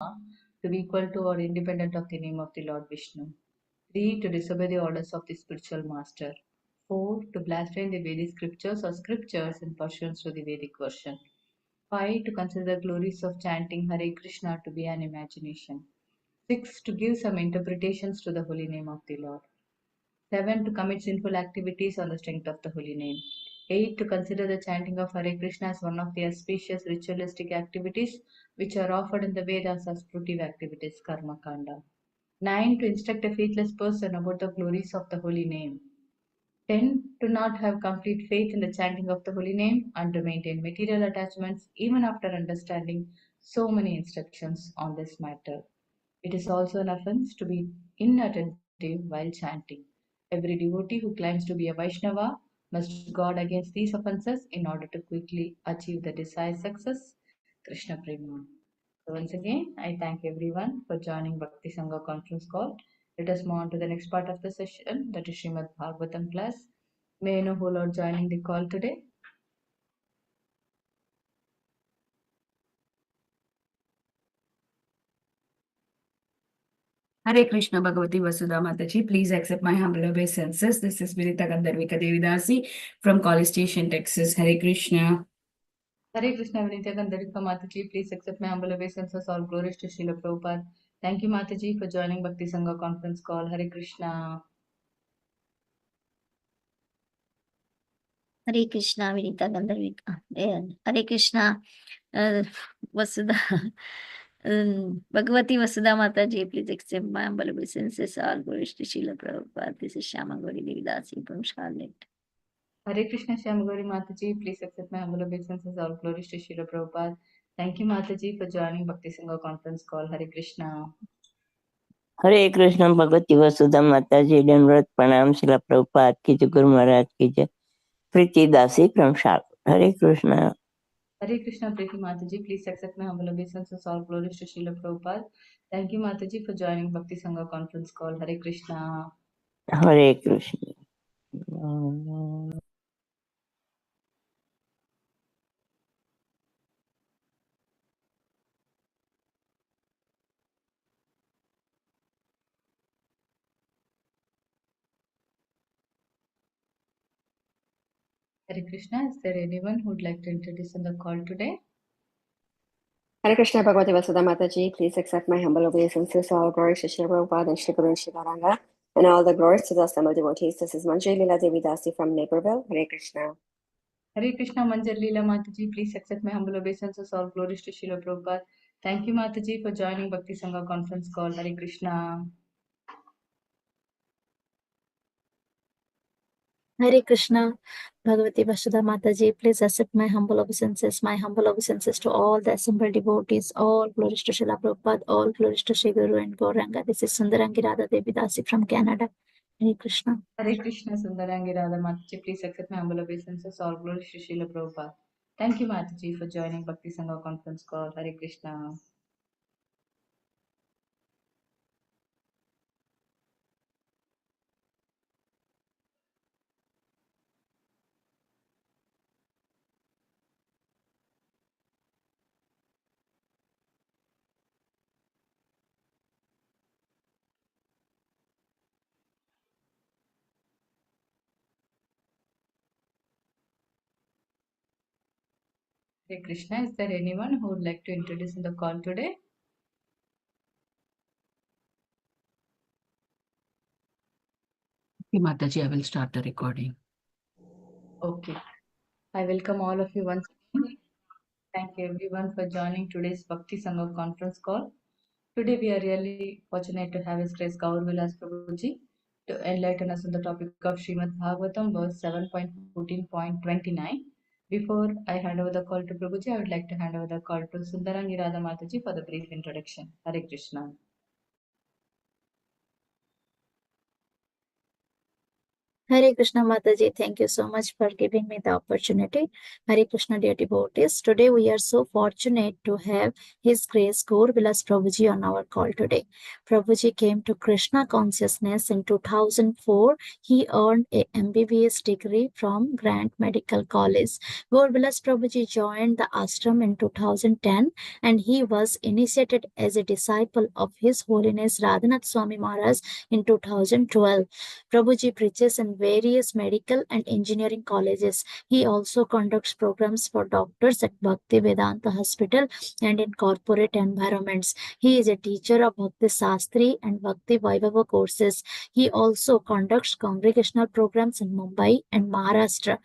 to be equal to or independent of the name of the Lord Vishnu. 3. To disobey the orders of the spiritual master. 4. To blaspheme the Vedic scriptures or scriptures in pursuance to the Vedic version. 5. To consider the glories of chanting Hare Krishna to be an imagination. 6. To give some interpretations to the holy name of the Lord. 7. To commit sinful activities on the strength of the holy name. 8. To consider the chanting of Hare Krishna as one of the auspicious ritualistic activities which are offered in the Vedas as fruitive activities, Karma Kanda. 9. To instruct a faithless person about the glories of the holy name. 10. To not have complete faith in the chanting of the holy name and to maintain material attachments even after understanding so many instructions on this matter. It is also an offense to be inattentive while chanting. Every devotee who claims to be a Vaishnava must guard against these offenses in order to quickly achieve the desired success. Krishna Prema. So once again, I thank everyone for joining Bhakti Sangha conference call. Let us move on to the next part of the session, that is Srimad Bhagavatam class. May I know who are joining the call today? Hare Krishna Bhagavati Vasudha Mataji, please accept my humble obeisances. This is Virita Gandharvika Devidasi from College Station, Texas. Hare Krishna. Hare Krishna Vinitya Gandharika Mataji, please accept my humble obeisances. All glories to Srila Prabhupada. Thank you, Mataji, for joining Bhakti Sangha conference call. Hare Krishna. Hare Krishna, Virita Gandharvika. Hare Krishna, Vasudha. Bhagavati Vasudha Mataji, please accept my humble obeisances. All glories to Srila Prabhupada. This is Shama Gauri Devidasi from Charlotte. Hare Krishna Shyamagori Mataji, please accept my humble obeisances. All glories to Srila Prabhupada. Thank you, Mataji, for joining Bhakti Sangha conference call. Hare Krishna. हरे कृष्ण भगवती वसुधा माता जी दंडवत प्रणाम शिला प्रभुपाद की जय गुरु महाराज की जय प्रीति दासी from Charlotte Hare Krishna Hare Krishna Preeti Mataji, please accept my humble obeisances. All glories to Srila Prabhupada. Thank you, Mataji, for joining Bhakti Sangha conference call. Hare Krishna. Hare Krishna Hare Krishna. Is there anyone who would like to introduce on the call today? Hare Krishna Bhagavati Vasudha Mataji, please accept my humble obeisances. All glories to Srila Prabhupada and Shri Guru and Shri Gauranga, and all the glories to the assembled devotees. This is Manjari Leela Devi Dasi from Naperville. Hare Krishna. Hare Krishna Manjar Leela Mataji, please accept my humble obeisances. All glories to Srila Prabhupada. Thank you, Mataji, for joining Bhakti Sangha conference call. Hare Krishna. Hare Krishna, Bhagavati Vasudha Mataji, please accept my humble obeisances to all the assembled devotees, all glories to Srila Prabhupada, all glories to Shri Guru and Gauranga. This is Sundarangi Radha Devi Dasi from Canada. Hare Krishna. Hare Krishna Sundarangi Radha Mataji, please accept my humble obeisances. All glories to Srila Prabhupada. Thank you, Mataji, for joining Bhakti Sangha conference call. Hare Krishna. Hare Krishna. Is there anyone who would like to introduce in the call today? Okay, Mataji, I will start the recording. Okay. I welcome all of you once again. Thank you everyone for joining today's Bhakti Sangha conference call. Today we are really fortunate to have His Grace Gaur Vilas Prabhuji to enlighten us on the topic of Srimad Bhagavatam verse 7.14.29. Before I hand over the call to Prabhuji, I would like to hand over the call to Sundarangi Radha Mataji for the brief introduction. Hare Krishna. Hare Krishna Mataji, thank you so much for giving me the opportunity. Hare Krishna dear devotees, today we are so fortunate to have His Grace Gaur Vilas Prabhuji on our call today. Prabhuji came to Krishna consciousness in 2004. He earned a MBBS degree from Grant Medical College. Gaur Vilas Prabhuji joined the ashram in 2010 and he was initiated as a disciple of His Holiness Radhanath Swami Maharaj in 2012. Prabhuji preaches in various medical and engineering colleges. He also conducts programs for doctors at Bhakti Vedanta Hospital and in corporate environments. He is a teacher of Bhakti Sastri and Bhakti Vaibhava courses. He also conducts congregational programs in Mumbai and Maharashtra.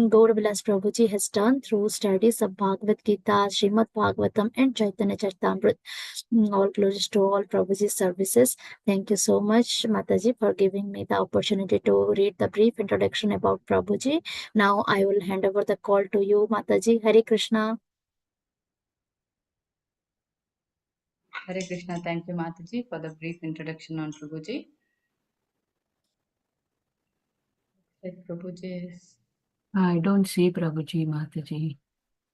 Gaur Vilas Prabhuji has done through studies of Bhagavad Gita, Srimad Bhagavatam and Chaitanya Charitamrita. All glories to all Prabhuji's services. Thank you so much, Mataji, for giving me the opportunity to read the brief introduction about Prabhuji. Now I will hand over the call to you, Mataji. Hare Krishna. Hare Krishna. Thank you, Mataji, for the brief introduction on Prabhuji. Like Prabhuji is. I don't see Prabhuji, Mataji.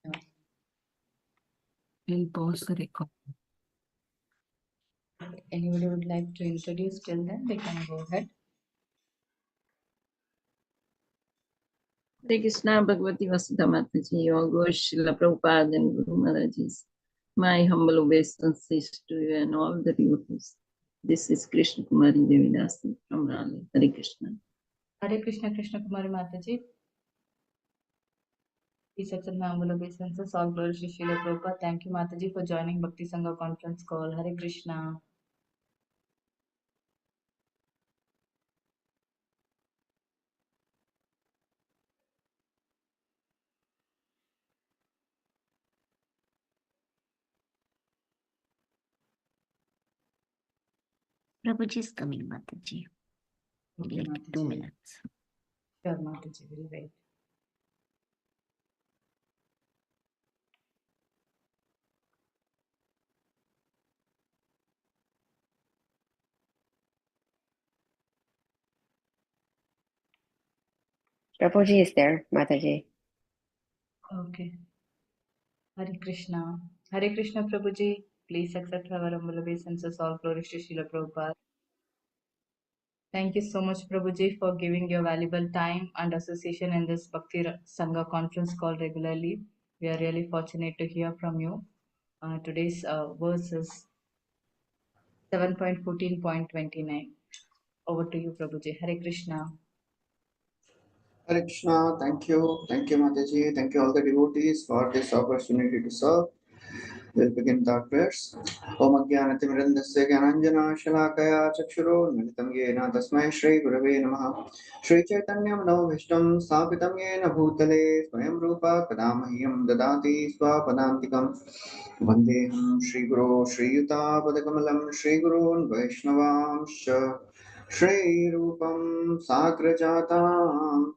No. We'll pause the record. Anybody would like to introduce till then? They can go ahead. Hare Krishna, Bhagavati Vasudha Mataji, all Gaur Srila Prabhupada and Guru Maharajas. My humble obeisances to you and all the devotees. This is Krishna Kumari Devidasi from Raleigh. Hare Krishna. Hare Krishna, Krishna Kumari Mataji. Please accept my humble obeisances. All glories to Srila Prabhupada. Thank you, Mataji, for joining Bhakti Sangha conference call. Hare Krishna. Prabhuji is coming, Mataji. Okay, Like Mataji. 2 minutes. Sure, Mataji, we'll wait. Prabhuji is there, Mataji. Okay. Hare Krishna. Hare Krishna, Prabhuji. Please accept our humble obeisances. All glories to Srila Prabhupada. Thank you so much, Prabhuji, for giving your valuable time and association in this Bhakti Sangha conference call regularly. We are really fortunate to hear from you. Today's verse is 7.14.29. Over to you, Prabhuji. Hare Krishna. Hare Krishna, thank you, Mataji, thank you all the devotees for this opportunity to serve. We'll begin the prayers. Om Ajnanatimrandasya Gyananjana Shalakaya Chakshuro Militam Yena Tasmai Shri Gurave Namaha Shri Chaitanya Mano Vishtam Sthapitam Yena Bhutale Swayam Rupa Kadamahyam Dadati Swapadantikam Vandeham Shri Guru Shri Yuta Padakamalam Shri Gurun Vaishnavamsha Shri Rupam Sagrajatam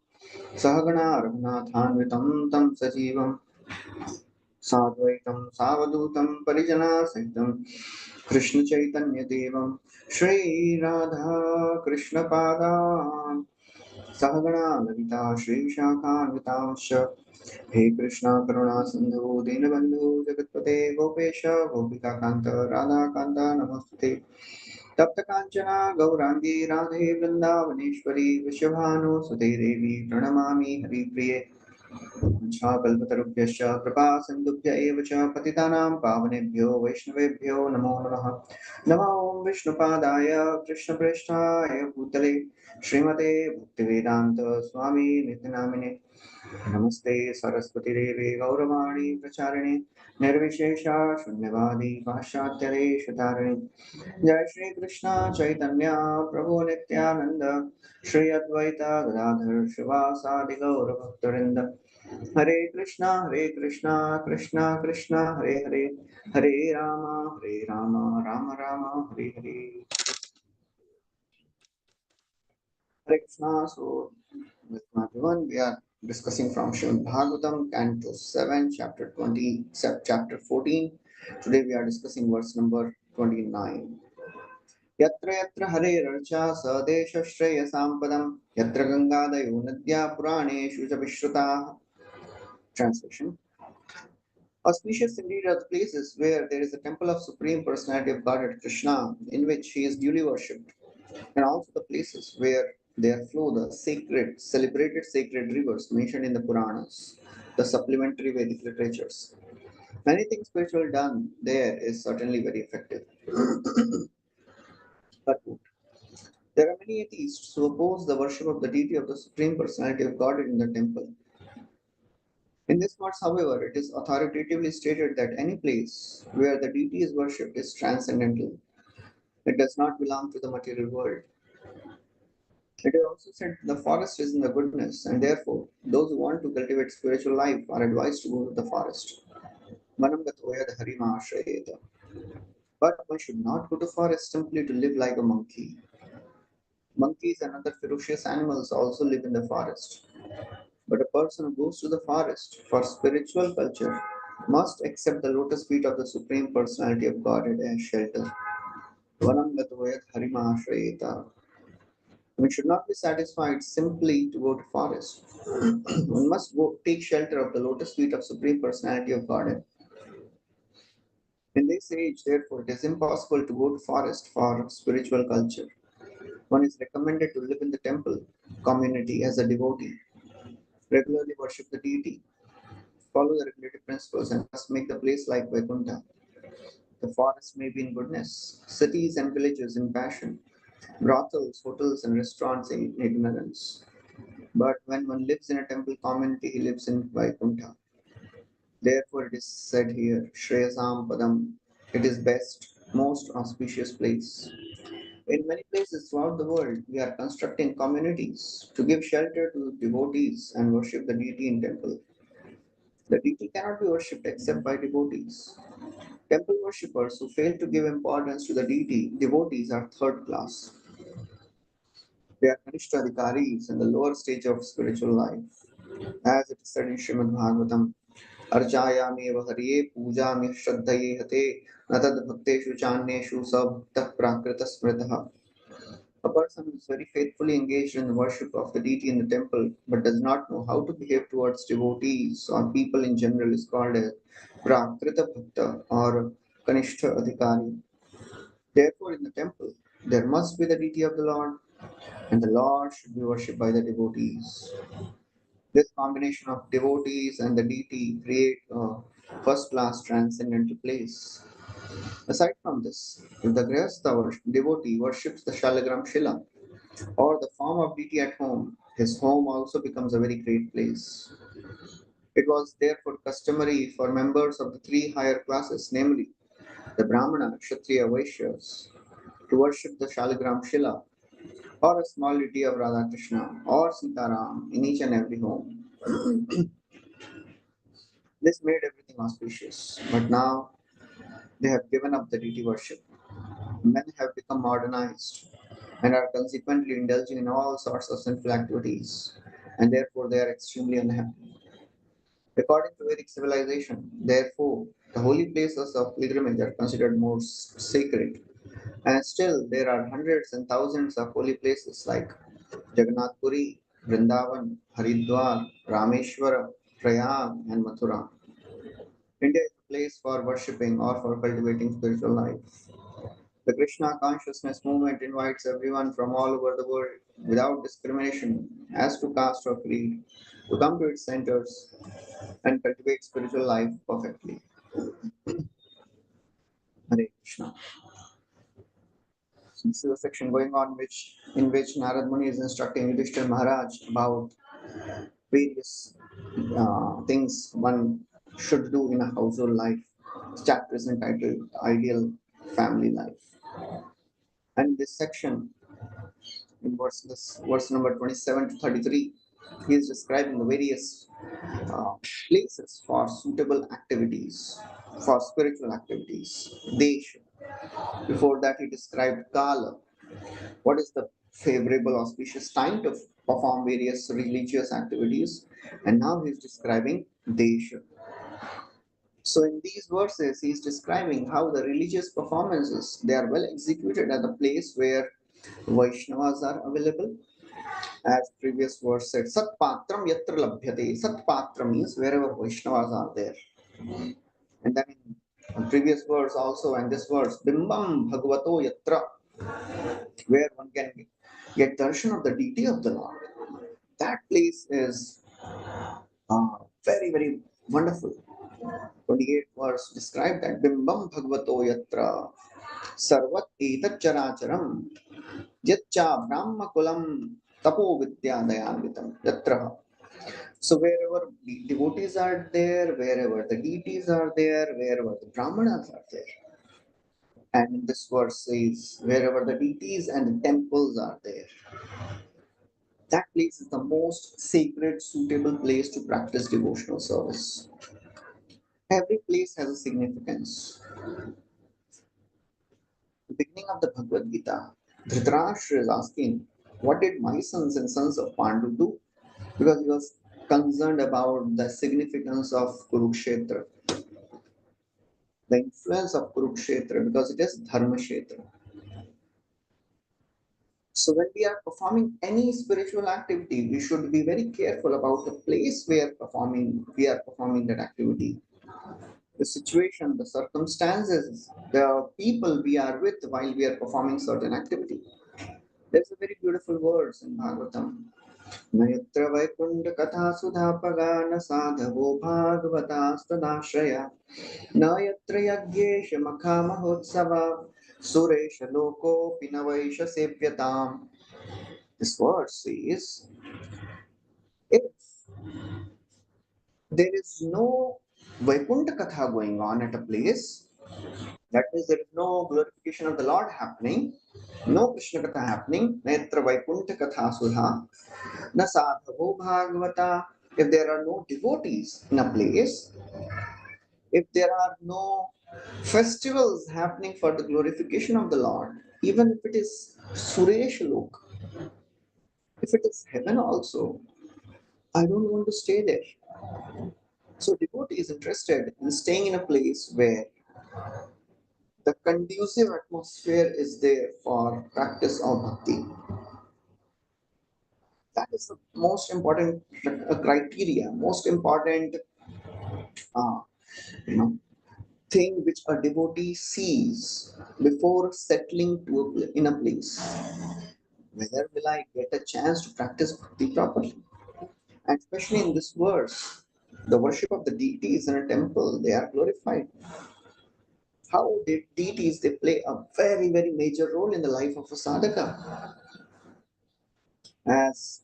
Sahagana Raghunathanvitam Tam Sajivam Sadvaitam Savadutam Parijana Sahitam Krishna Chaitanya Devam Shri Radha Krishna Padam Sahagana Lalita Shri Shakhanvitamsha He Krishna Karuna Sindhu Dinabandhu Jagatpate Gopesha Gopika Kanta Radha Kanta Namaste Tapta Kanchana Gaurangi Radhe Vrindavaneshwari Vishabhanu Sute Devi Pranamami Hari Priye कल्पतरुभ्यश्च कृपा सिन्धुभ्य एव च पतितानां पावनेभ्यो वैष्णवेभ्यो नमो नमः नमो ॐ विष्णुपादाय कृष्णप्रेष्ठाय भूतले श्रीमते भक्तिवेदान्त स्वामी नित्यनामिने नमस्ते सरस्वतीदेवे गौरवाणी प्रचारिणे निर्विशेषा शून्यवादी पाश्चात्यदेशधारिणे जय श्री कृष्ण चैतन्य प्रभु नित्यानंद श्री अद्वैत गदाधर शिवासादि गौर भक्तवृंद हरे Krishna Krishna Krishna Hare Hare Hare Ram Ram Ram Hare Hare Hare Krishna. So, welcome everyone. We are discussing from Srimad Bhagavatam, Canto 7, Chapter 20, Chapter 14. Today we are discussing verse number 29. यत्र यत्र हरेरर्चा स देशश्रेयसां पदं यत्र गङ्गादयो नद्या पुराणेषु च विश्रुताः. Translation. Auspicious indeed are the places where there is a temple of Supreme Personality of Godhead Krishna, in which he is duly worshipped, and also the places where there flow the sacred, celebrated sacred rivers mentioned in the Puranas, the supplementary Vedic literatures. Anything spiritual done there is certainly very effective. But there are many atheists who oppose the worship of the deity of the Supreme Personality of Godhead in the temple. In this verse, however, it is authoritatively stated that any place where the deity is worshipped is transcendental. It does not belong to the material world. It is also said the forest is in the goodness, and therefore those who want to cultivate spiritual life are advised to go to the forest. Manam gato yad harima ashrayeta. But one should not go to forest simply to live like a monkey. Monkeys and other ferocious animals also live in the forest. But a person who goes to the forest for spiritual culture must accept the lotus feet of the Supreme Personality of Godhead as shelter. Vanam gato yad harima ashrayeta. One should not be satisfied simply to go to forest. One must go take shelter of the lotus feet of Supreme Personality of Godhead. In this age, therefore, it is impossible to go to forest for spiritual culture. One is recommended to live in the temple community as a devotee, regularly worship the deity, follow the regulative principles, and thus make the place like Vaikuntha. The forest may be in goodness, cities and villages in passion, brothels, hotels, and restaurants in ignorance. But when one lives in a temple community, he lives in Vaikuntha. Therefore, it is said here, Shreyasam Padam, it is best, most auspicious place. In many places throughout the world, we are constructing communities to give shelter to devotees and worship the deity in temple. The deity cannot be worshipped except by devotees. Temple worshippers who fail to give importance to the deity, devotees are third class. They are Kanishtadhikaris in the lower stage of spiritual life. As it is said in Srimad Bhagavatam, Archayami Hariye Pujami Shraddhaye Hate Natad Bhakteshu Chanyeshu Sabta Prakrita Smritaha. A person who is very faithfully engaged in the worship of the deity in the temple but does not know how to behave towards devotees or people in general is called a Prakrita Bhakta or Kanishta Adhikari. Therefore, in the temple, there must be the deity of the Lord, and the Lord should be worshipped by the devotees. This combination of devotees and the deity create a first-class transcendental place. Aside from this, if the Grihastha devotee worships the Shalagram Shila or the form of deity at home, his home also becomes a very great place. It was therefore customary for members of the three higher classes, namely the Brahmana, Kshatriya, Vaishyas, to worship the Shalagram Shila or a small deity of Radha Krishna or Sitaram in each and every home. This made everything auspicious, but now they have given up the deity worship. Men have become modernized and are consequently indulging in all sorts of sinful activities, and therefore they are extremely unhappy. According to Vedic civilization, therefore, the holy places of pilgrimage are considered more sacred, and still there are hundreds and thousands of holy places like Jagannath Puri, Vrindavan, Haridwar, Rameshwara, Prayag, and Mathura. India is a place for worshipping or for cultivating spiritual life. The Krishna consciousness movement invites everyone from all over the world, without discrimination as to caste or creed, to come to its centers and cultivate spiritual life perfectly. Hare Krishna. This is a section going on in which Narad Muni is instructing Yudhishthira Maharaj about various things one should do in a household life. This chapter is entitled Ideal Family Life. And this section, in verse number 27 to 33, he is describing the various places for suitable activities, for spiritual activities. Desha. Before that, he described Kala. What is the favorable, auspicious time to perform various religious activities? And now he is describing Desha. So in these verses, he is describing how the religious performances, they are well executed at the place where Vaishnavas are available. As previous verse said, Sat Patram Yatra Labhyate. Sat Patra means wherever Vaishnavas are there. And then in previous verse also, and this verse, Bimbam Bhagavato Yatra, where one can get darshan of the deity of the Lord. That place is very, very wonderful. 28 verse describe that Bimbam Bhagavato Yatra Sarvat Etat Characharam Yatcha Brahma Kulam Tapo Vidya Dayanvitam Yatra. So wherever the devotees are there, wherever the deities are there, wherever the brahmanas are there. And in this verse says, wherever the deities and the temples are there. That place is the most sacred, suitable place to practice devotional service. Every place has a significance. The beginning of the Bhagavad Gita, Dhritarashtra is asking, what did my sons and sons of Pandu do? Because he was concerned about the significance of Kurukshetra, the influence of Kurukshetra, because it is Dharma Kshetra. So when we are performing any spiritual activity, we should be very careful about the place we are performing that activity. The situation, the circumstances, the people we are with while we are performing certain activity. There's a very beautiful verse in Bhagavatam. Nayatra Vaikunta Katha Sudhapagana Sadhavo Bhagavatastanashraya Nayatra Yagyesha Makha Mahotsava Suresha Loko Pinavaisha Sepyatam. This verse says, if there is no Vaikuntha Katha going on at a place, that means there is no glorification of the Lord happening, no Krishna Katha happening, Netra Vaikuntha Katha Sudha, Na Sadhavo Bhagavata, if there are no devotees in a place, if there are no festivals happening for the glorification of the Lord, even if it is Suresh Lok, if it is heaven also, I don't want to stay there. So devotee is interested in staying in a place where the conducive atmosphere is there for practice of bhakti. That is the most important criteria, most important uh, thing which a devotee sees before settling in a place. Whether will I get a chance to practice bhakti properly? And especially in this verse, the worship of the deities in a temple, they are glorified. How did deities, they play a very, very major role in the life of a sadhaka. As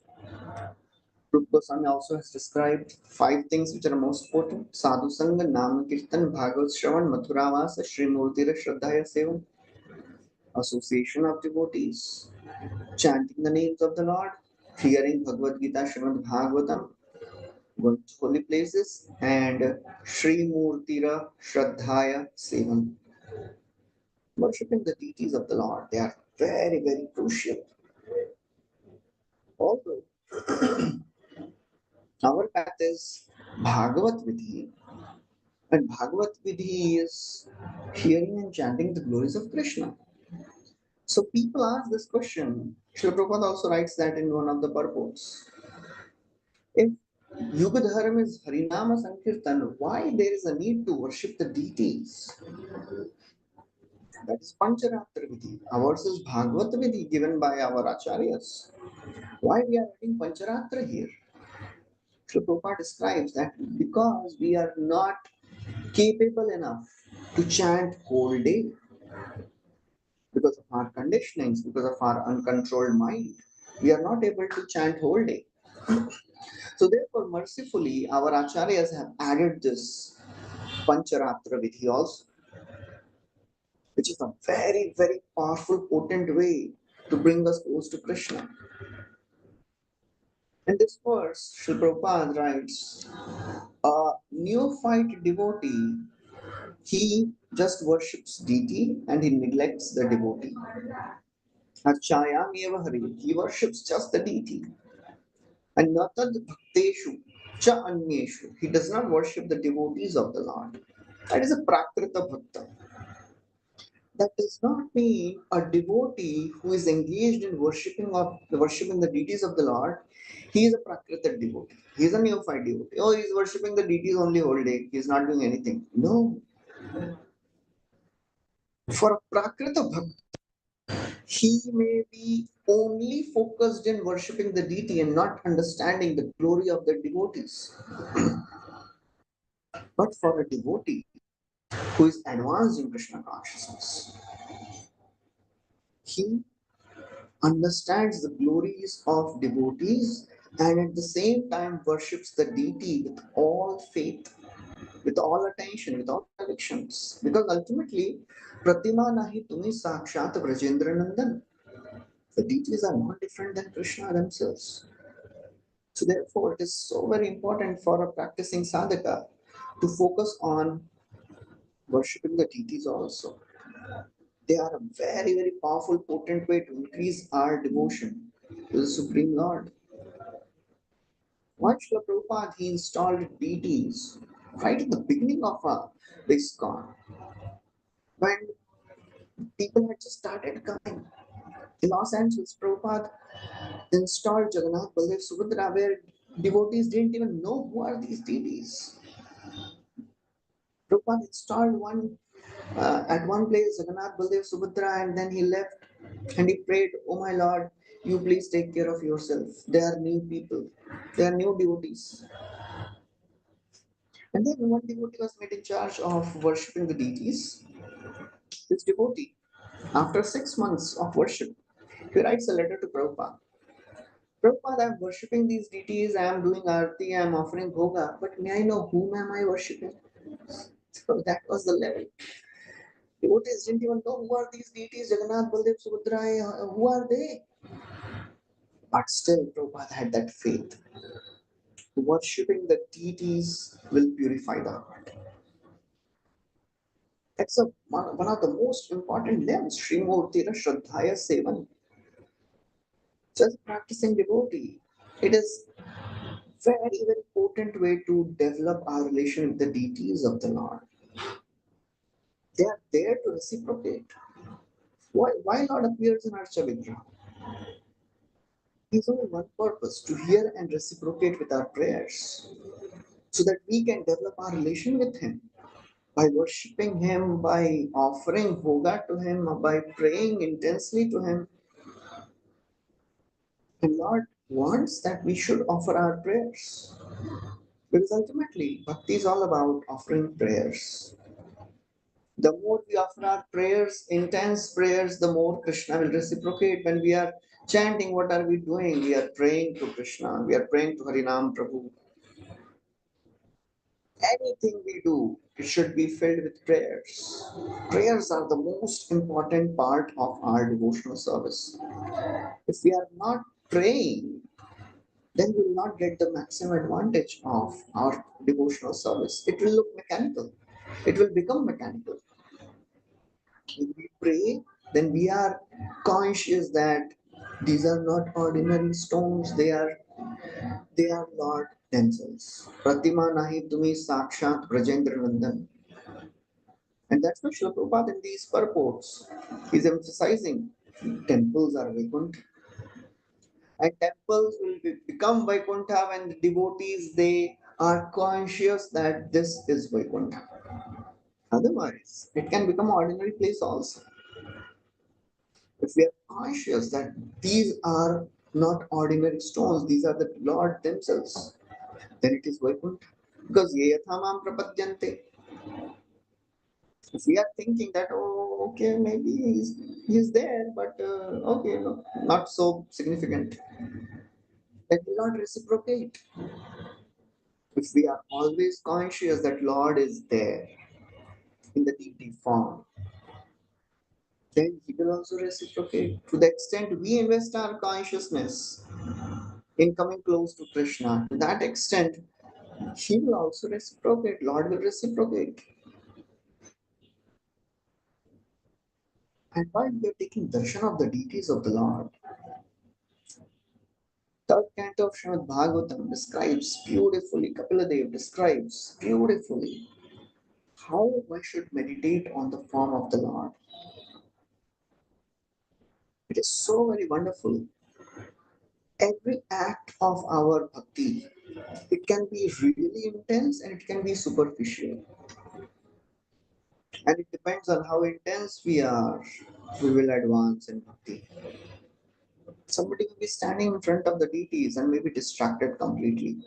Rupa Goswami also has described 5 things which are most important. Sadhu Sangha, Nam Kirtan, Bhagavad Shravan, Mathuravasa, Srimurtira, Shraddhaya Sevan. Association of devotees, chanting the names of the Lord, hearing Bhagavad Gita, Srimad Bhagavatam, going to holy places, and Srimurtira, Shraddhaya Sevan. Worshipping the deities of the Lord, they are very, very crucial. Also, our path is Bhagavat Vidhi, and Bhagavat Vidhi is hearing and chanting the glories of Krishna. So people ask this question. Srila Prabhupada also writes that in one of the purports. If Yuga Dharma is Harinama Sankirtan, why there is a need to worship the deities? That is Pancharatra Vidhi. Ours is Bhagavat Vidhi given by our Acharyas. Why we are adding Pancharatra here? Srila Prabhupada describes that because we are not capable enough to chant whole day because of our conditionings, because of our uncontrolled mind. We are not able to chant whole day. So therefore, mercifully, our acharyas have added this Pancharatra Vidhi also, which is a very, very powerful, potent way to bring us close to Krishna. In this verse, Srila Prabhupada writes, a neophyte devotee, he just worships deity and he neglects the devotee. Achayam eva hari, he worships just the deity. And natad bhakteshu cha anyeshu, he does not worship the devotees of the Lord. That is a Prakrita Bhakta. That does not mean a devotee who is engaged in worshipping the deities of the Lord. He is a Prakrita devotee. He is a neophyte devotee. Oh, he is worshipping the deities only whole day. He is not doing anything. No. For a Prakrita Bhakta, he may be only focused in worshipping the deity and not understanding the glory of the devotees. But for a devotee who is advanced in Krishna consciousness, he understands the glories of devotees and at the same time worships the deity with all faith, with all attention, with all convictions. Because ultimately, Pratima Nahi Tumi Sakshat Brajendra Nandan. The deities are not different than Krishna themselves. So therefore, it is so very important for a practicing sadhaka to focus on worshipping the deities also. They are a very, very powerful, potent way to increase our devotion to the Supreme Lord. Why Srila Prabhupada, he installed deities right at the beginning of this ISKCON, when people had just started coming. In Los Angeles, Prabhupada installed Jagannath, Baldev, Subhadra, where devotees didn't even know who are these deities. Prabhupada installed one at one place, Jagannath, Baldev, Subhadra, and then he left and he prayed, "Oh my Lord, you please take care of yourself. They are new people. They are new devotees." And then one devotee was made in charge of worshipping the deities. This devotee, after 6 months of worship, he writes a letter to Prabhupada. Prabhupada, I'm worshipping these deities, I am doing arti, I am offering bhoga, but may I know whom am I worshipping? So that was the level. Devotees didn't even know who are these deities, Jagannath, Baldev, Subhadra, who are they? But still, Prabhupada had that faith. Worshipping the deities will purify the heart. That's one of the most important levels, Srimurtira Shraddhaya Sevan. So as a practicing devotee, it is very, very potent way to develop our relation with the deities of the Lord. They are there to reciprocate. Why Lord appears in Archa Vigraha? There's only one purpose, to hear and reciprocate with our prayers, so that we can develop our relation with Him. By worshipping Him, by offering bhoga to Him, or by praying intensely to Him. And Lord wants that we should offer our prayers. Because ultimately, bhakti is all about offering prayers. The more we offer our prayers, intense prayers, the more Krishna will reciprocate. When we are chanting, what are we doing? We are praying to Krishna. We are praying to Harinam Prabhu. Anything we do, it should be filled with prayers. Prayers are the most important part of our devotional service. If we are not praying, then we will not get the maximum advantage of our devotional service. It will look mechanical. It will become mechanical. When we pray, then we are conscious that these are not ordinary stones, they are Lord themselves. Pratima nahi tumi sakshat Brajendra Nandan. And that's why Srila Prabhupada in these purports is emphasizing temples are Vaikuntha. And temples will become Vaikuntha when the devotees, they are conscious that this is Vaikuntha. Otherwise, it can become an ordinary place also. If we are conscious that these are not ordinary stones, these are the Lord themselves, then it is Vaikuntha. Because ye yathamam prapadyante. If we are thinking that, oh, okay, maybe he's there, but okay, no, not so significant, that will not reciprocate. If we are always conscious that Lord is there in the deity form, then He will also reciprocate. To the extent we invest our consciousness in coming close to Krishna, to that extent, He will also reciprocate. Lord will reciprocate. And while we are taking darshan of the deities of the Lord, third canto of Srimad Bhagavatam describes beautifully, Kapila Dev describes beautifully how one should meditate on the form of the Lord. It is so very wonderful. Every act of our bhakti, it can be really intense and it can be superficial. And it depends on how intense we are, we will advance in bhakti. Somebody will be standing in front of the deities and may be distracted completely.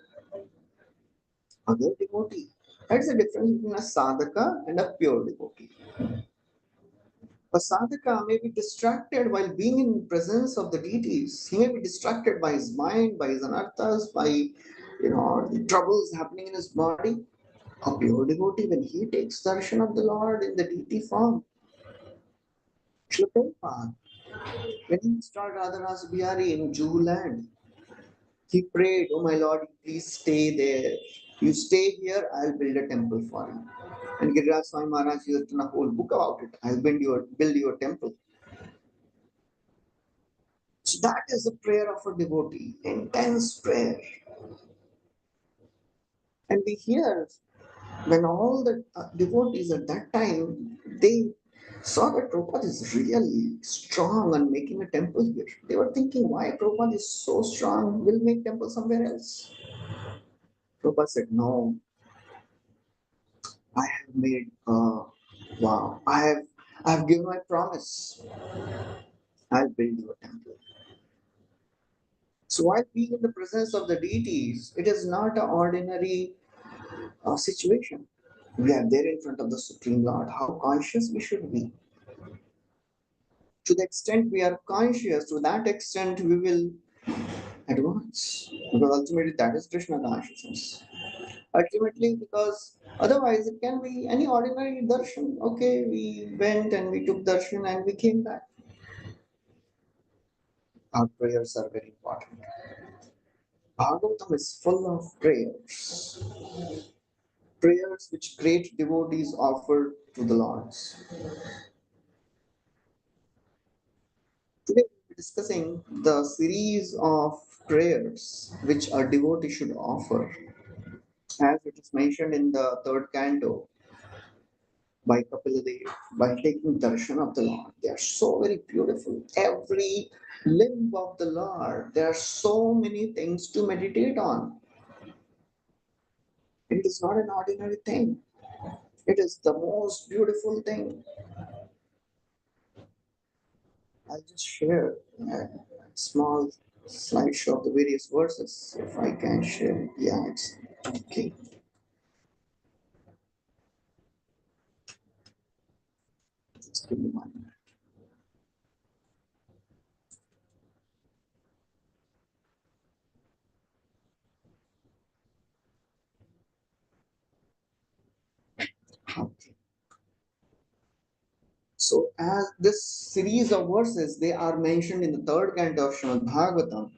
Other devotee. That's the difference between a sadhaka and a pure devotee. A sadhaka may be distracted while being in presence of the deities. He may be distracted by his mind, by his anarthas, by the troubles happening in his body. A pure devotee, when he takes darshan of the Lord in the deity form, Srila Prabhupada, when he installed Radharasa Bihari in Juhu land, he prayed, "Oh my Lord, please stay there. You stay here, I'll build a temple for you." And Giriraj Swami Maharaj has written a whole book about it. I'll build your temple. So that is the prayer of a devotee, intense prayer. And we hear when all the devotees at that time, they saw that Prabhupada is really strong and making a temple here. They were thinking, why Prabhupada is so strong? We'll make temple somewhere else. Prabhupada said, no, I have made wow, I have given my promise. I'll build you a temple. So while being in the presence of the deities, it is not an ordinary situation. We are there in front of the Supreme Lord. How conscious we should be. To the extent we are conscious, to that extent we will advance. Because ultimately that is Krishna consciousness. Ultimately, because otherwise it can be any ordinary darshan. Okay, we went and we took darshan and we came back. Our prayers are very important. Bhagavatam is full of prayers. Prayers which great devotees offer to the Lords. Today we'll be discussing the series of prayers which a devotee should offer, as it is mentioned in the third canto by Kapiladev, by taking darshan of the Lord. They are so very beautiful. Every limb of the Lord, there are so many things to meditate on. It is not an ordinary thing. It is the most beautiful thing. I'll just share a small slideshow of the various verses, if I can share. Yeah, it's okay. Just give me 1 minute. Okay. So, as this series of verses, they are mentioned in the third canto of Srimad Bhagavatam,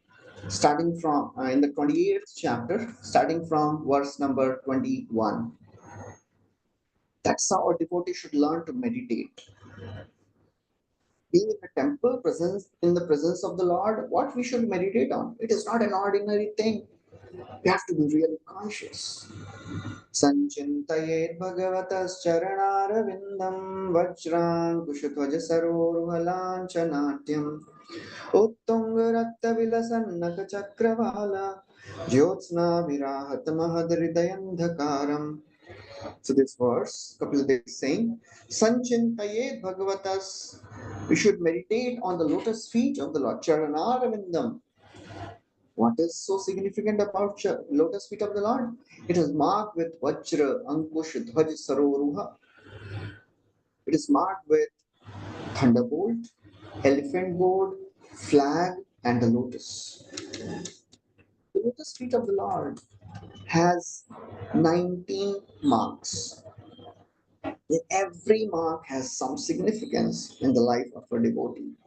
starting from in the 28th chapter, starting from verse number 21. That's how a devotee should learn to meditate. Being in the temple, presence in the presence of the Lord, what we should meditate on. It is not an ordinary thing. We have to be really conscious. Sanchintayet bhagavatas charanarvindam vajrankushadvaja saroruhalancanatyam uttungarakta vilasannaka chakravala jyotsna virahat mahadridayandhakaram. So this verse, Kapil is saying, Sanchintayet bhagavatas, we should meditate on the lotus feet of the Lord, charanarvindam. What is so significant about lotus feet of the Lord? It is marked with Vajra, Ankush, Dhwaj, Saroruha. It is marked with thunderbolt, elephant board, flag, and the lotus. The lotus feet of the Lord has 19 marks. Every mark has some significance in the life of a devotee.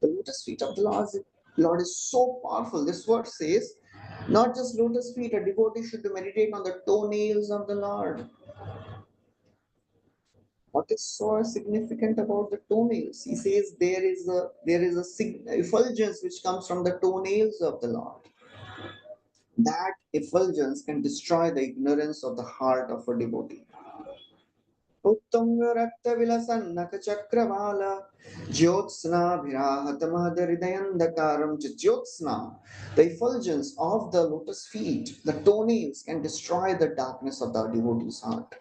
The lotus feet of the Lord is so powerful. This verse says, not just lotus feet, a devotee should meditate on the toenails of the Lord. What is so significant about the toenails? He says there is a effulgence which comes from the toenails of the Lord. That effulgence can destroy the ignorance of the heart of a devotee. Uttunga Rakta Vilasannaka Chakravala Jyotsna Bhirahatamaharidayandakaram Jyotsna. The effulgence of the lotus feet, the toenails, can destroy the darkness of the devotee's heart.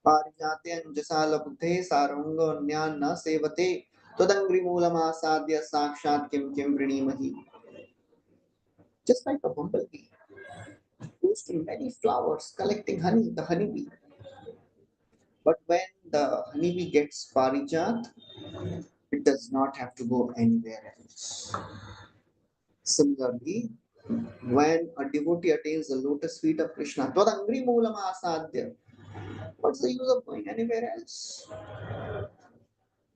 Parijatyanjasalabudhe Saranga Nyana Sevate Tadangri Mulamasadya Sakshat Kim Kim Vrinimahi. Just like a bumblebee goes to many flowers collecting honey, the honeybee. But when the honeybee gets parijat, it does not have to go anywhere else. Similarly, when a devotee attains the lotus feet of Krishna, Tadangri Mulama Asadya, what's the use of going anywhere else?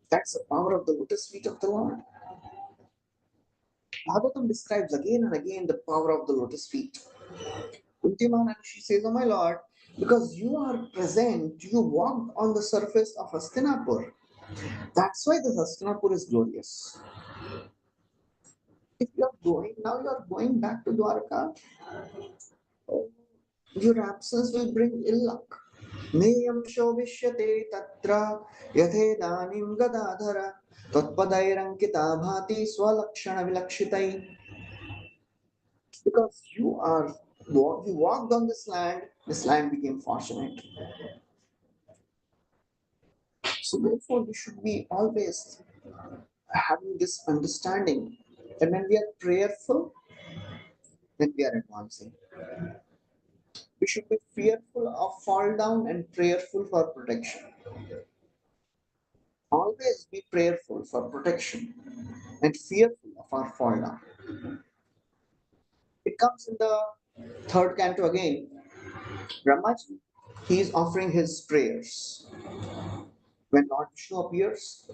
That's the power of the lotus feet of the Lord. Bhagavatam describes again and again the power of the lotus feet. Kunti she says, "Oh my Lord, because you are present, you walked on the surface of Hastinapur. That's why the Hastinapur is glorious. If you are going, now you are going back to Dwarka, oh, your absence will bring ill luck. Neyam shovishyate tatra yathe danim gadadhara tatpadayrankita bhati swalakshana vilakshitai. Because you walked on this land became fortunate. So therefore we should be always having this understanding that when we are prayerful, then we are advancing. We should be fearful of fall down and prayerful for protection. Always be prayerful for protection and fearful of our fall down. It comes in the third canto again. Brahmaji, he is offering his prayers. When Lord Vishnu appears,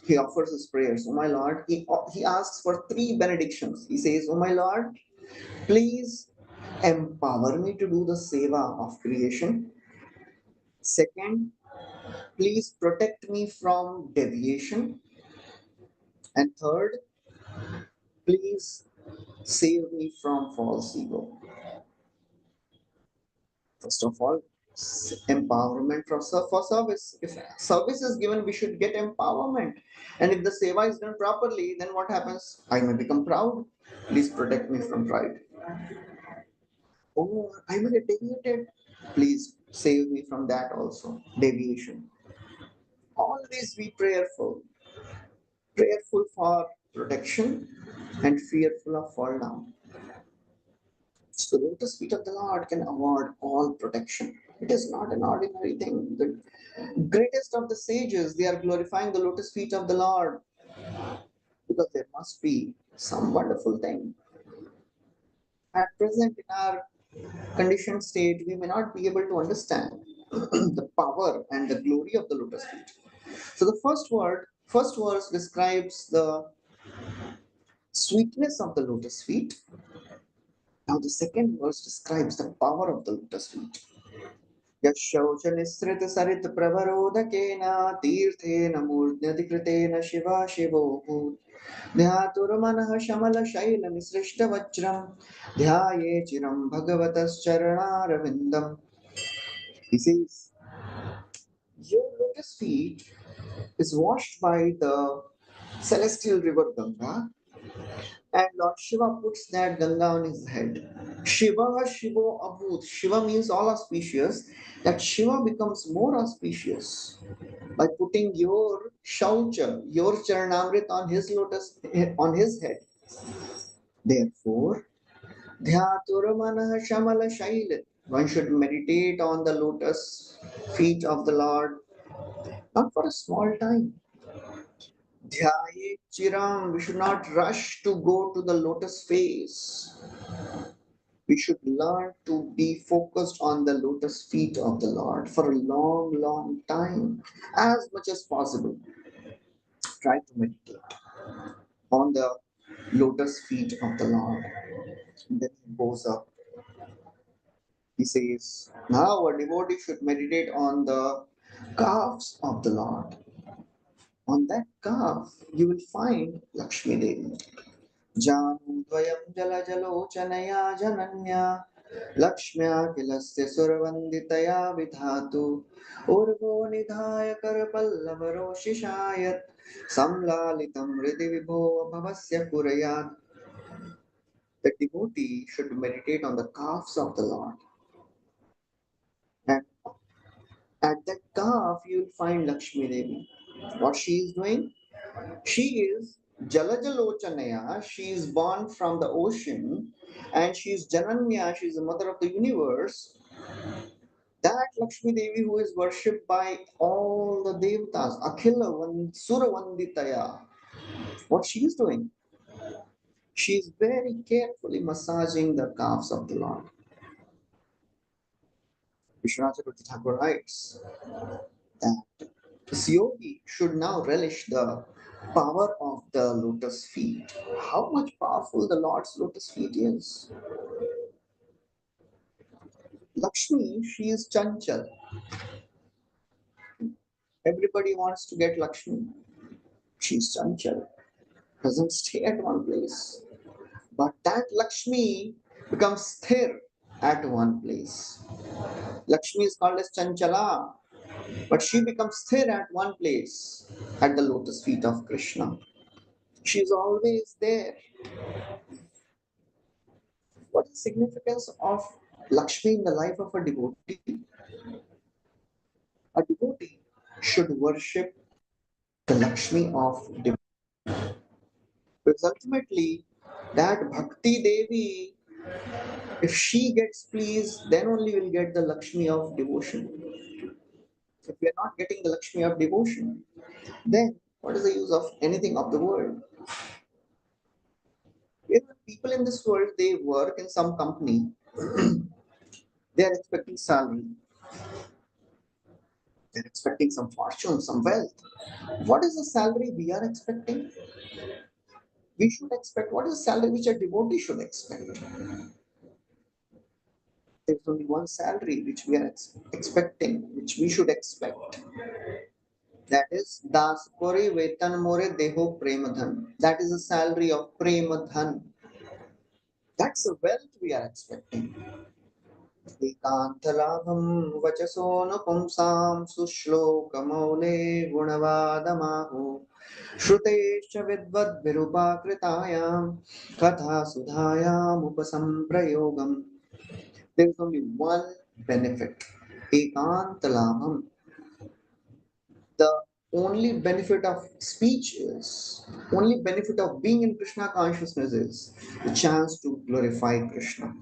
he offers his prayers. Oh my Lord, he asks for 3 benedictions. He says, Oh my Lord, please empower me to do the seva of creation. Second, please protect me from deviation. And third, please save me from false ego. First of all, empowerment for service. If service is given, we should get empowerment. And if the seva is done properly, then what happens? I may become proud. Please protect me from pride. Oh, I may get deviated. Please save me from that also. Deviation. Always be prayerful. Prayerful for protection and fearful of fall down. So the lotus feet of the Lord can award all protection. It is not an ordinary thing. The greatest of the sages, they are glorifying the lotus feet of the Lord because there must be some wonderful thing. At present, in our conditioned state, we may not be able to understand the power and the glory of the lotus feet. So the first verse describes the sweetness of the lotus feet. Now the second verse describes the power of the lotus feet. यशौच निःसृत सरित प्रवरोदकेन तीर्थेन मूर्ध्यधिकृतेन शिवा शिवोऽभूत् ध्यातुर्मनः शमलशैलनिसृष्टवज्रं ध्याये चिरं भगवतश्चरणारविन्दम्. He says, your lotus feet is washed by the celestial river Ganga, and Lord Shiva puts that Ganga on his head. Shiva Shivo Abhut. Shiva means all auspicious. That Shiva becomes more auspicious by putting your shaucha, your charanamrit on his lotus, on his head. Therefore, dhyaturmanah shamala shaila. One should meditate on the lotus feet of the Lord, not for a small time. Dhyaye chiram. We should not rush to go to the lotus face. We should learn to be focused on the lotus feet of the Lord for a long, long time, as much as possible. Try to meditate on the lotus feet of the Lord. And then he goes up. He says, now a devotee should meditate on the calves of the Lord. On that calf, you will find Lakshmi Devi. जानूद्वयं जलजलोचनया जनन्या लक्ष्म्या किलस्य सुरवन्दितया विधातु ऊर्वो निधाय करपल्लवरोषिषायत् संलालितं हृदि विभो भवस्य कुर्यात्. The devotee should meditate on the calves of the Lord. And at that calf, you will find Lakshmi Devi. What she is doing? She is Jalajalochanaya. She is born from the ocean, and she is Jananya. She is the mother of the universe. That Lakshmi Devi who is worshipped by all the devatas, Akhila Suravanditaya. What she is doing? She is very carefully massaging the calves of the Lord. Vishwanath Chakravarti Thakur writes that this yogi should now relish the power of the lotus feet. How much powerful the Lord's lotus feet is. Lakshmi, she is chanchal. Everybody wants to get Lakshmi. She is chanchal, doesn't stay at one place. But that Lakshmi becomes sthir at one place. Lakshmi is called as chanchala, but she becomes sthir at one place, at the lotus feet of Krishna. She is always there. What is the significance of Lakshmi in the life of a devotee? A devotee should worship the Lakshmi of devotion. Because ultimately, that Bhakti Devi, if she gets pleased, then only we'll get the Lakshmi of devotion. If we are not getting the Lakshmi of devotion, then what is the use of anything of the world? If people in this world, they work in some company, they are expecting salary, they're expecting some fortune, some wealth. What is the salary we are expecting? We should expect, what is the salary which a devotee should expect? There's only one salary which we are expecting, which we should expect. That is Das Kore Vetan More Deho Premadhan. That is the salary of Premadhan. That's the wealth we are expecting. Ekantalabham vachaso no pumsam sushlokamole gunavadamahu Shrutesha vidvad virupakritayam katha sudhayam upasamprayogam. There is only one benefit. Ekantalabham. The only benefit of speech is, only benefit of being in Krishna consciousness is the chance to glorify Krishna.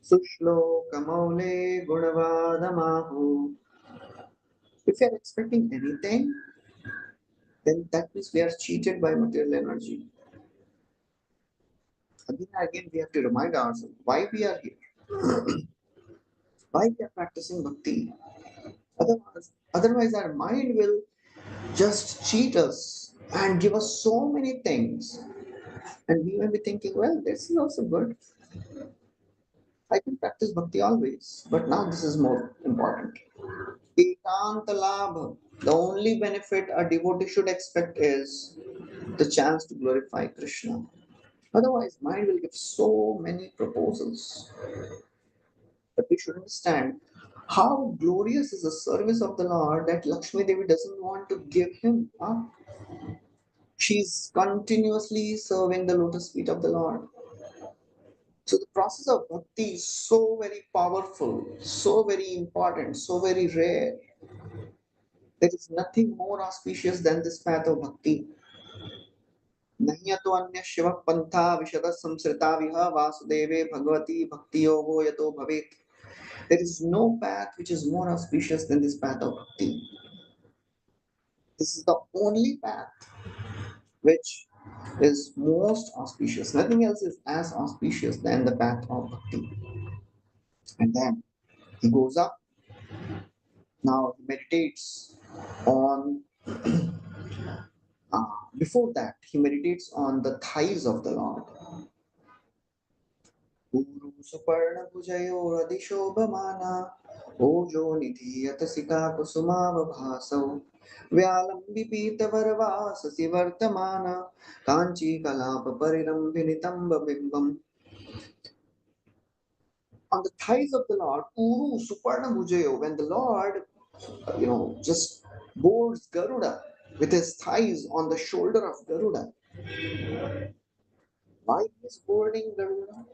Sushlokamole gunavadamahu. If you are expecting anything, then that means we are cheated by material energy. Again and again, we have to remind ourselves why we are here, why we are practicing bhakti. Otherwise, our mind will just cheat us and give us so many things, and we may be thinking, well, this is also good. I can practice bhakti always, but now this is more important. Ekanta labha. The only benefit a devotee should expect is the chance to glorify Krishna. Otherwise, mind will give so many proposals. But we should understand how glorious is the service of the Lord that Lakshmi Devi doesn't want to give him up. She's continuously serving the lotus feet of the Lord. So the process of bhakti is so very powerful, so very important, so very rare. There is nothing more auspicious than this path of bhakti. Nahiyato anya shiva pantha vishada samsrita viha vasudeve bhagavati bhakti yogo yato bhavet. There is no path which is more auspicious than this path of bhakti. This is the only path which is most auspicious. Nothing else is as auspicious than the path of bhakti. And then he goes up. Now he meditates on, before that, he meditates on the thighs of the Lord. Uru Suparna Bhujayoradishobhamana Ojo Nidhiyata Sika Kusumava Bhasav व्यालम्बिपीतवरवाससि वर्तमान काञ्चीकलापपरिरम्भिनितम्ब बिम्बम्. On the thighs of the Lord, Uru Suparna Bhujayo, when the Lord, just boards Garuda with his thighs on the shoulder of Garuda. Why he is boarding Garuda?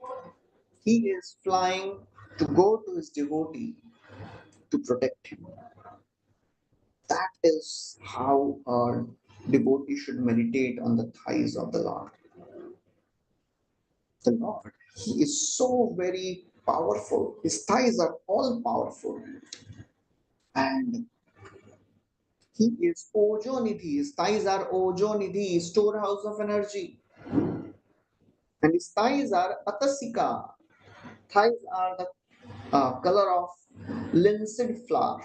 He is flying to go to his devotee to protect him. That is how our devotee should meditate on the thighs of the Lord. The Lord, he is so very powerful. His thighs are all powerful. And he is Ojonidhi. His thighs are Ojonidhi, storehouse of energy. And his thighs are Atasika. Thighs are the color of linseed flower.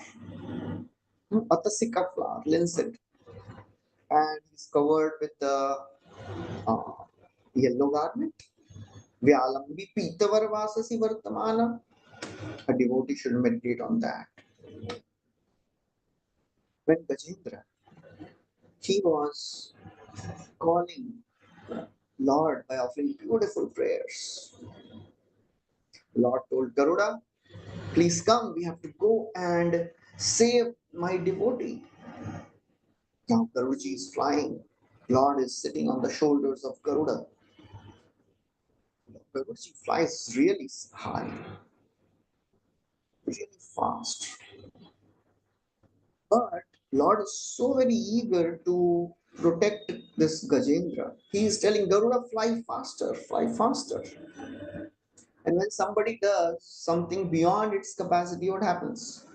Atasika flower, linseed. And he's covered with the yellow garment. Vyalambi Pitavarvasasi Vartamana. A devotee should meditate on that. When Gajendra, he was calling Lord by offering beautiful prayers. Lord told Garuda, please come, we have to go and save my devotee. Now Garudaji is flying. Lord is sitting on the shoulders of Garuda. Garudaji flies really high, really fast. But Lord is so very eager to protect this Gajendra. He is telling Garuda, fly faster, fly faster. And when somebody does something beyond its capacity, what happens?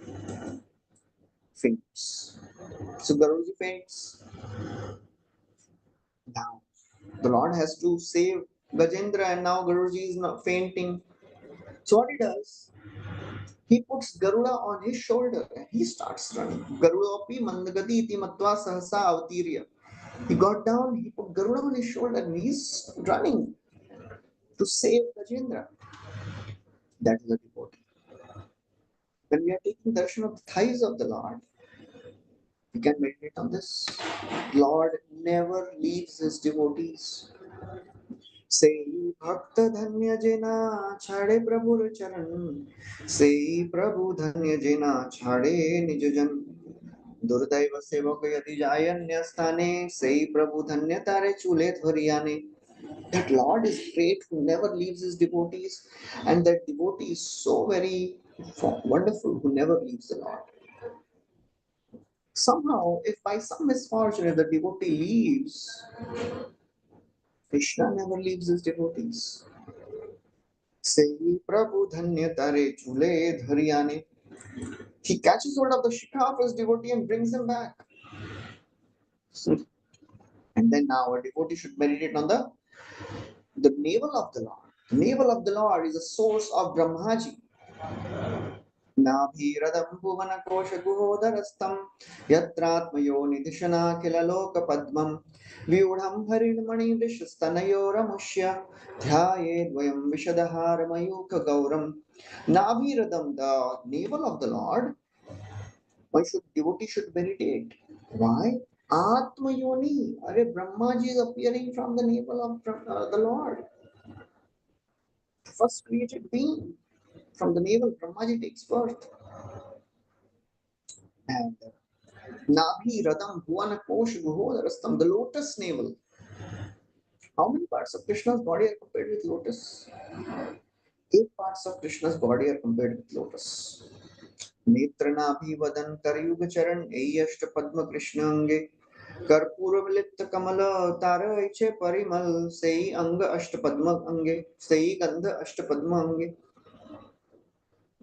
Faints. So Garudaji faints. Now the Lord has to save Gajendra, and now Garudaji is not fainting. So what he does, he puts Garuda on his shoulder and he starts running. Garudapi mandagati iti matva sahasa avatirya. He got down, he put Garuda on his shoulder and he's running to save Gajendra. That is a devotee. When we are taking darshan of the thighs of the Lord, we can meditate on this. Lord never leaves his devotees. Say Bhakta Dhanya Jena Chade Prabhu Charan. Say Prabhu Dhanya Jena Chade Nijajan. Durdaiva Sevaka Yati Jayanya Sthane. Say Prabhu Dhanya Tare Chule Dhvariyane. That Lord is great who never leaves his devotees, and that devotee is so very wonderful who never leaves the Lord. Somehow, if by some misfortune if the devotee leaves, Krishna never leaves his devotees. Say Prabhu Dhanya Tare Chule Dhariyane. He catches hold of the shikha of his devotee and brings him back. And then now a devotee should meditate on the navel of the Lord. The navel of the Lord is a source of Brahmaji. Nabhiradam bhuvana kosha guhodarastam yatratmayo nidishana kilaloka padmam vyudham harinmani vishastanayoramushya dhyaye dvayam vishadahaраmayuka gauram. Nabhiradam, the navel of the Lord, devotee should meditate. Why? Atma Yoni. Brahmaji is appearing from the navel of the Lord. The first created being. From the navel, Brahmaji takes birth. And Nabhi Radam Bhuvana Kosh Guhodarastam, the lotus navel. How many parts of Krishna's body are compared with lotus? 8 parts of Krishna's body are compared with lotus. Netranaabhi Vadan Karyuga Charan Eyashta Padma Krishna Ange Karpura Vilipta Kamala Tara Iche Parimal Sei Anga Ashta Padma Ange Sei Gandha Ashta Padma Ange.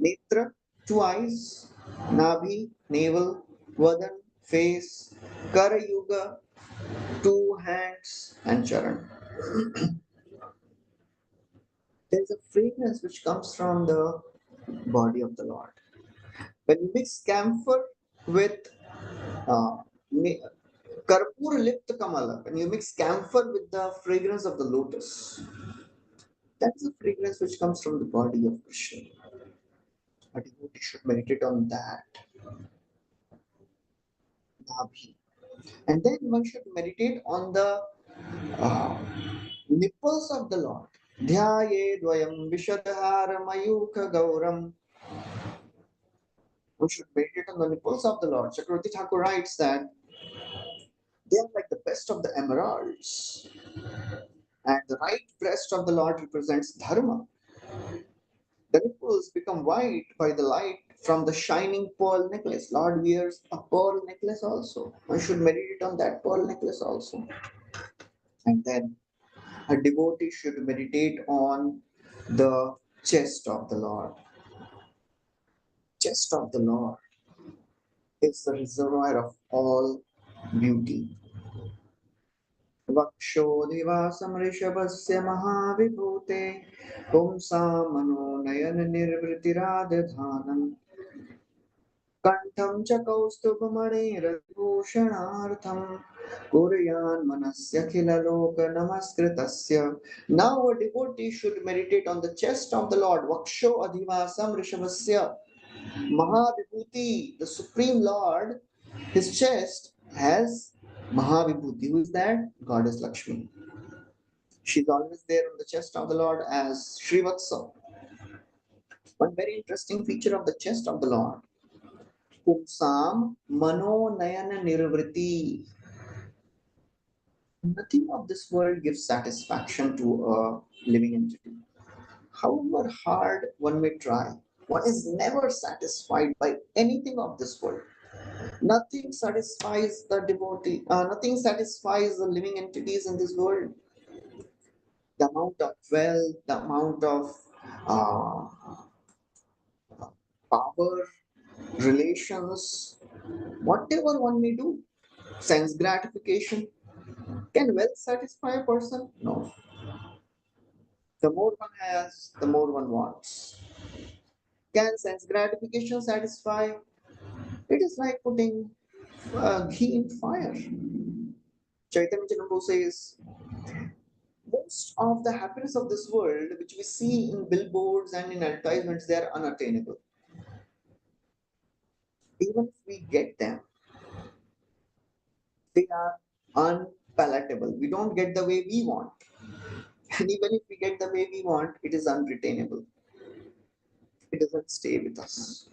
Netra, 2 eyes, Nabhi, navel, Vadan, face, Kara Yuga, 2 hands, and Charan. There is a fragrance which comes from the body of the Lord. When you mix camphor with Karpur Lipta Kamala, when you mix camphor with the fragrance of the lotus, that is a fragrance which comes from the body of Krishna. A devotee should meditate on that. Nabhi. And then one should meditate on the nipples of the Lord. Dhyaye dvayam vishadhara mayukha gauram. We should meditate on the nipples of the Lord. Chakravarti Thakur writes that they are like the best of the emeralds. And the right breast of the Lord represents dharma. The nipples become white by the light from the shining pearl necklace. Lord wears a pearl necklace also. One should meditate on that pearl necklace also. And then a devotee should meditate on the chest of the Lord. Chest of the Lord is the reservoir of all beauty. वक्षोदिवासं ऋषभस्य महाविभूते पुंसां मनोनयननिर्वृतिरादधानम् कण्ठं च कौस्तुभमणिरभूषणार्थं कुर्यान् मनस्यखिललोकनमस्कृतस्य. Now a devotee should meditate on the chest of the Lord. Vaksho adhivasam rishabhasya Mahavibhuti, the Supreme Lord, his chest has Mahavibhuti. Who is that? Goddess Lakshmi. She's always there on the chest of the Lord as Srivatsa. One very interesting feature of the chest of the Lord. Pumsam Mano Nayana Nirvriti. Nothing of this world gives satisfaction to a living entity. However hard one may try, one is never satisfied by anything of this world. Nothing satisfies the devotee, nothing satisfies the living entities in this world. The amount of wealth, the amount of uh, power, relations, whatever one may do, sense gratification. Can wealth satisfy a person? No. The more one has, the more one wants. Can sense gratification satisfy? It is like putting ghee in fire. Chaitanya Mahaprabhu says, most of the happiness of this world, which we see in billboards and in advertisements, they are unattainable. Even if we get them, they are unpalatable. We don't get the way we want. And even if we get the way we want, it is unretainable. It doesn't stay with us.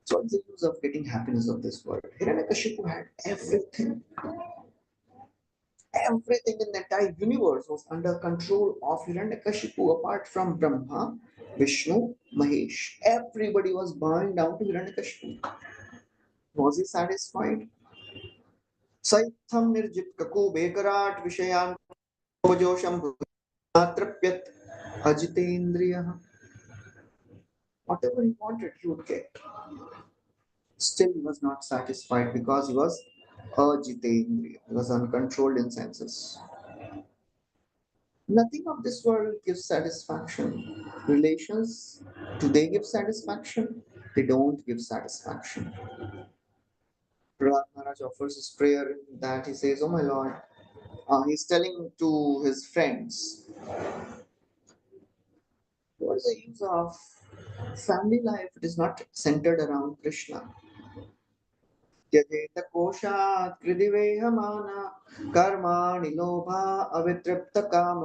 So what's the use of getting happiness of this world? Hiranyakashipu had everything. Everything in the entire universe was under control of Hiranyakashipu apart from Brahma, Vishnu, Mahesh. Everybody was bowing down to Hiranyakashipu. Was he satisfied? Saitham nirjit kako bekarat vishayan josham atrapyat ajitendriya. Whatever he wanted, he would get. Still, he was not satisfied because he was ajitendriya. He was uncontrolled in senses. Nothing of this world gives satisfaction. Relations, do they give satisfaction? They don't give satisfaction. Prahlad Maharaj offers his prayer that he says, "Oh my Lord," he's telling to his friends, what is the use of family life? It is not centered around Krishna. त्यजेत कोशात् कृदिवेहमान कर्माणि लोभा अवितृप्त काम.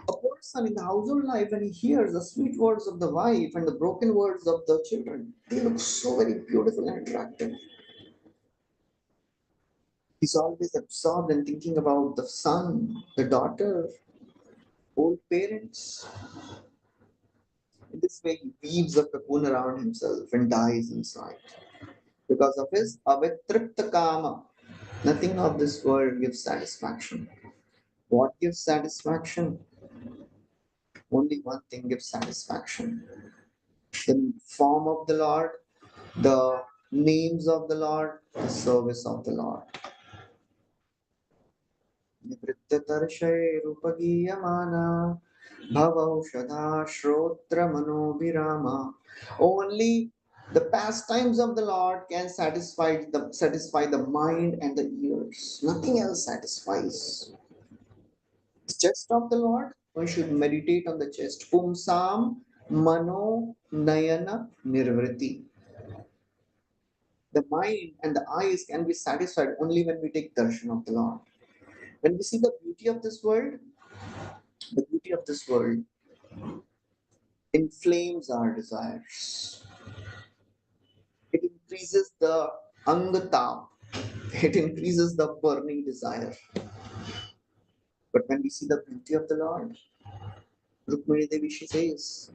A person in the household life, when he hears the sweet words of the wife and the broken words of the children, they look so very beautiful and attractive. He's always absorbed in thinking about the son, the daughter, old parents. In this way, he weaves a cocoon around himself and dies inside. Because of his avitripta kama, nothing of this world gives satisfaction. What gives satisfaction? Only one thing gives satisfaction. The form of the Lord, the names of the Lord, the service of the Lord. Nivrittatarshaya rupagiyamana bhavaushadha shrotra manobhirama. Only the pastimes of the Lord can satisfy the mind and the ears. Nothing else satisfies. The chest of the Lord, one should meditate on the chest. Pumsam mano nayana nirvriti. The mind and the eyes can be satisfied only when we take darshan of the Lord. When we see the beauty of this world, the beauty of this world inflames our desires. It increases the angata, it increases the burning desire. But when we see the beauty of the Lord, Rukmini Devi, she says,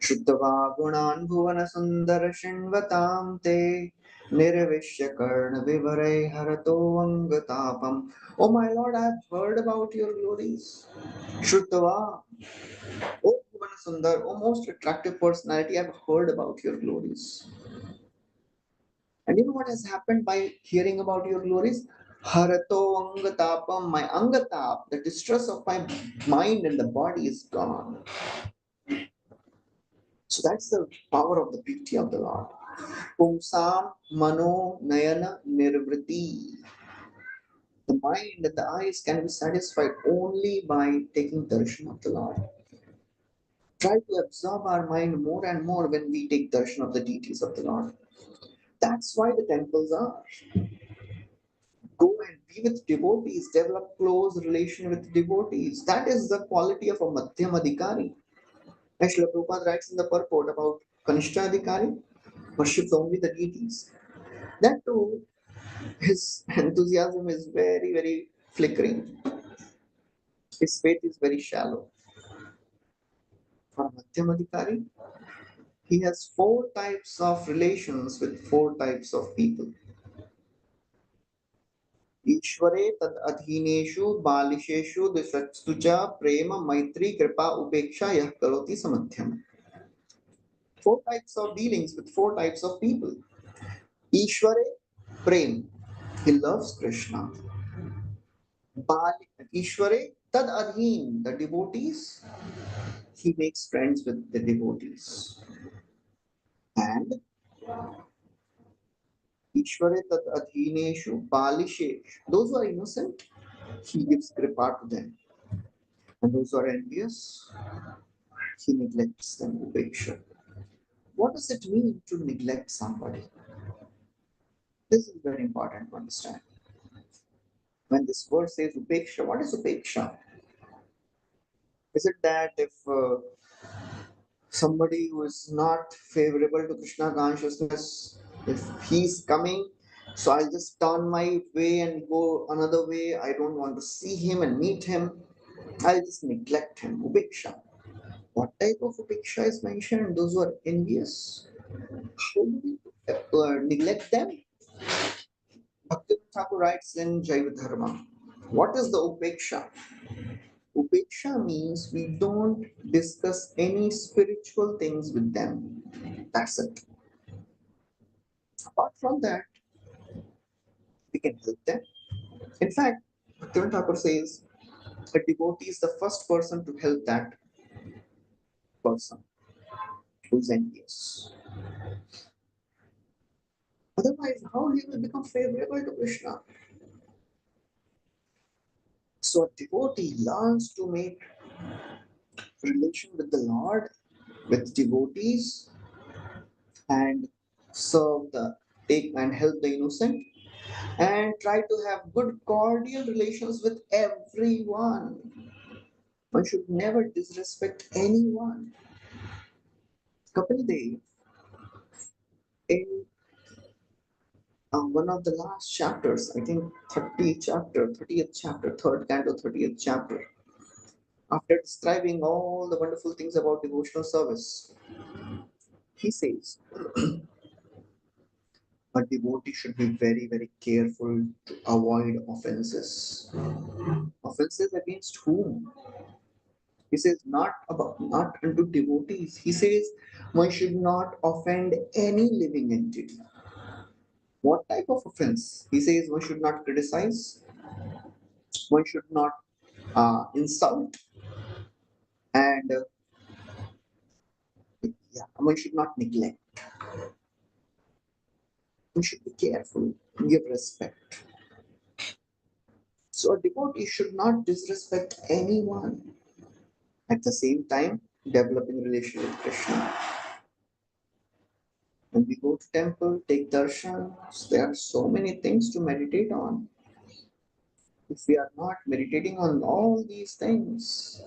Shuddhava gunan bhuvana sundara shinvatam te nirvishya karna vivarai harato angatapam. Oh my Lord, I have heard about your glories. Shuddhava, oh bhuvana sundar, oh most attractive personality, I have heard about your glories. And you know what has happened by hearing about your glories? Harato angatapam, my angatap, the distress of my mind and the body is gone. So that's the power of the beauty of the Lord. Pumsam mano nayana nirvriti. The mind and the eyes can be satisfied only by taking darshan of the Lord. Try to absorb our mind more and more when we take darshan of the deities of the Lord. That's why the temples are. Go and be with devotees, develop close relation with devotees. That is the quality of a Madhyam Adhikari. As Srila Prabhupada writes in the purport about Kanishta Adhikari, worships only the deities. That too, his enthusiasm is very, very flickering. His faith is very shallow. For Madhyam Adhikari, he has 4 types of relations with 4 types of people. ईश्वरे तद अधीनेषु बालिशेषु दिशत्सु च प्रेम मैत्री कृपा उपेक्षा यह करोति समध्यम. 4 types of dealings with 4 types of people. Ishware, prem, he loves Krishna. Ishware tad adhin, the devotees, he makes friends with the devotees. And Ishware tad adhineshu balishesh, those who are innocent, he gives kripa to them. And those who are envious, he neglects them, upeksha. What does it mean to neglect somebody? This is very important to understand. When this word says upeksha, what is upeksha? Is it that if somebody who is not favorable to Krishna consciousness, if he's coming, so I'll just turn my way and go another way, I don't want to see him and meet him, I'll just neglect him, upeksha. What type of upeksha is mentioned? Those who are envious. How do we neglect them? Bhakti Thakur writes in Jaiva Dharma. What is the upeksha? Upeksha means we don't discuss any spiritual things with them. That's it. Apart from that, we can help them. In fact, Bhakti Thakur says a devotee is the first person to help that person who's envious. Otherwise, how he will become favorable to Krishna? So a devotee learns to make relation with the Lord, with devotees, and serve the take and help the innocent, and try to have good cordial relations with everyone. One should never disrespect anyone. Kapil Dev, in one of the last chapters, I think 30th chapter, 3rd canto, 30th chapter, after describing all the wonderful things about devotional service, he says, a devotee should be very, very careful to avoid offenses. Offenses against whom? He says not unto devotees. He says one should not offend any living entity. What type of offense? He says one should not criticize, one should not insult, and one should not neglect. We should be careful, give respect. So a devotee should not disrespect anyone. At the same time, developing relation with Krishna. When we go to temple, take darshans, there are so many things to meditate on. If we are not meditating on all these things,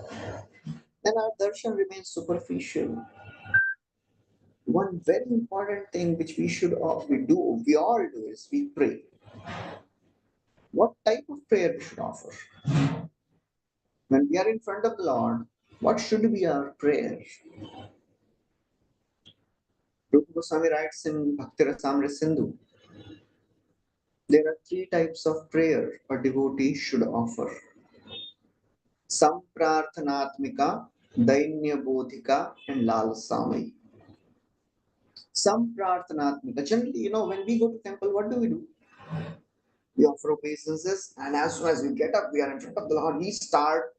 then our darshan remains superficial. One very important thing which we all do is we pray. What type of prayer we should offer? When we are in front of the Lord, what should be our prayer? Rupa Goswami writes in Bhakti Rasamrita Sindhu, there are three types of prayer a devotee should offer. Samprarthanatmika, Dainya Bodhika, and Lalsamai. Samprarthanatmika. Generally, when we go to temple, what do? We offer obeisances, and as soon as we get up, we are in front of the Lord, we start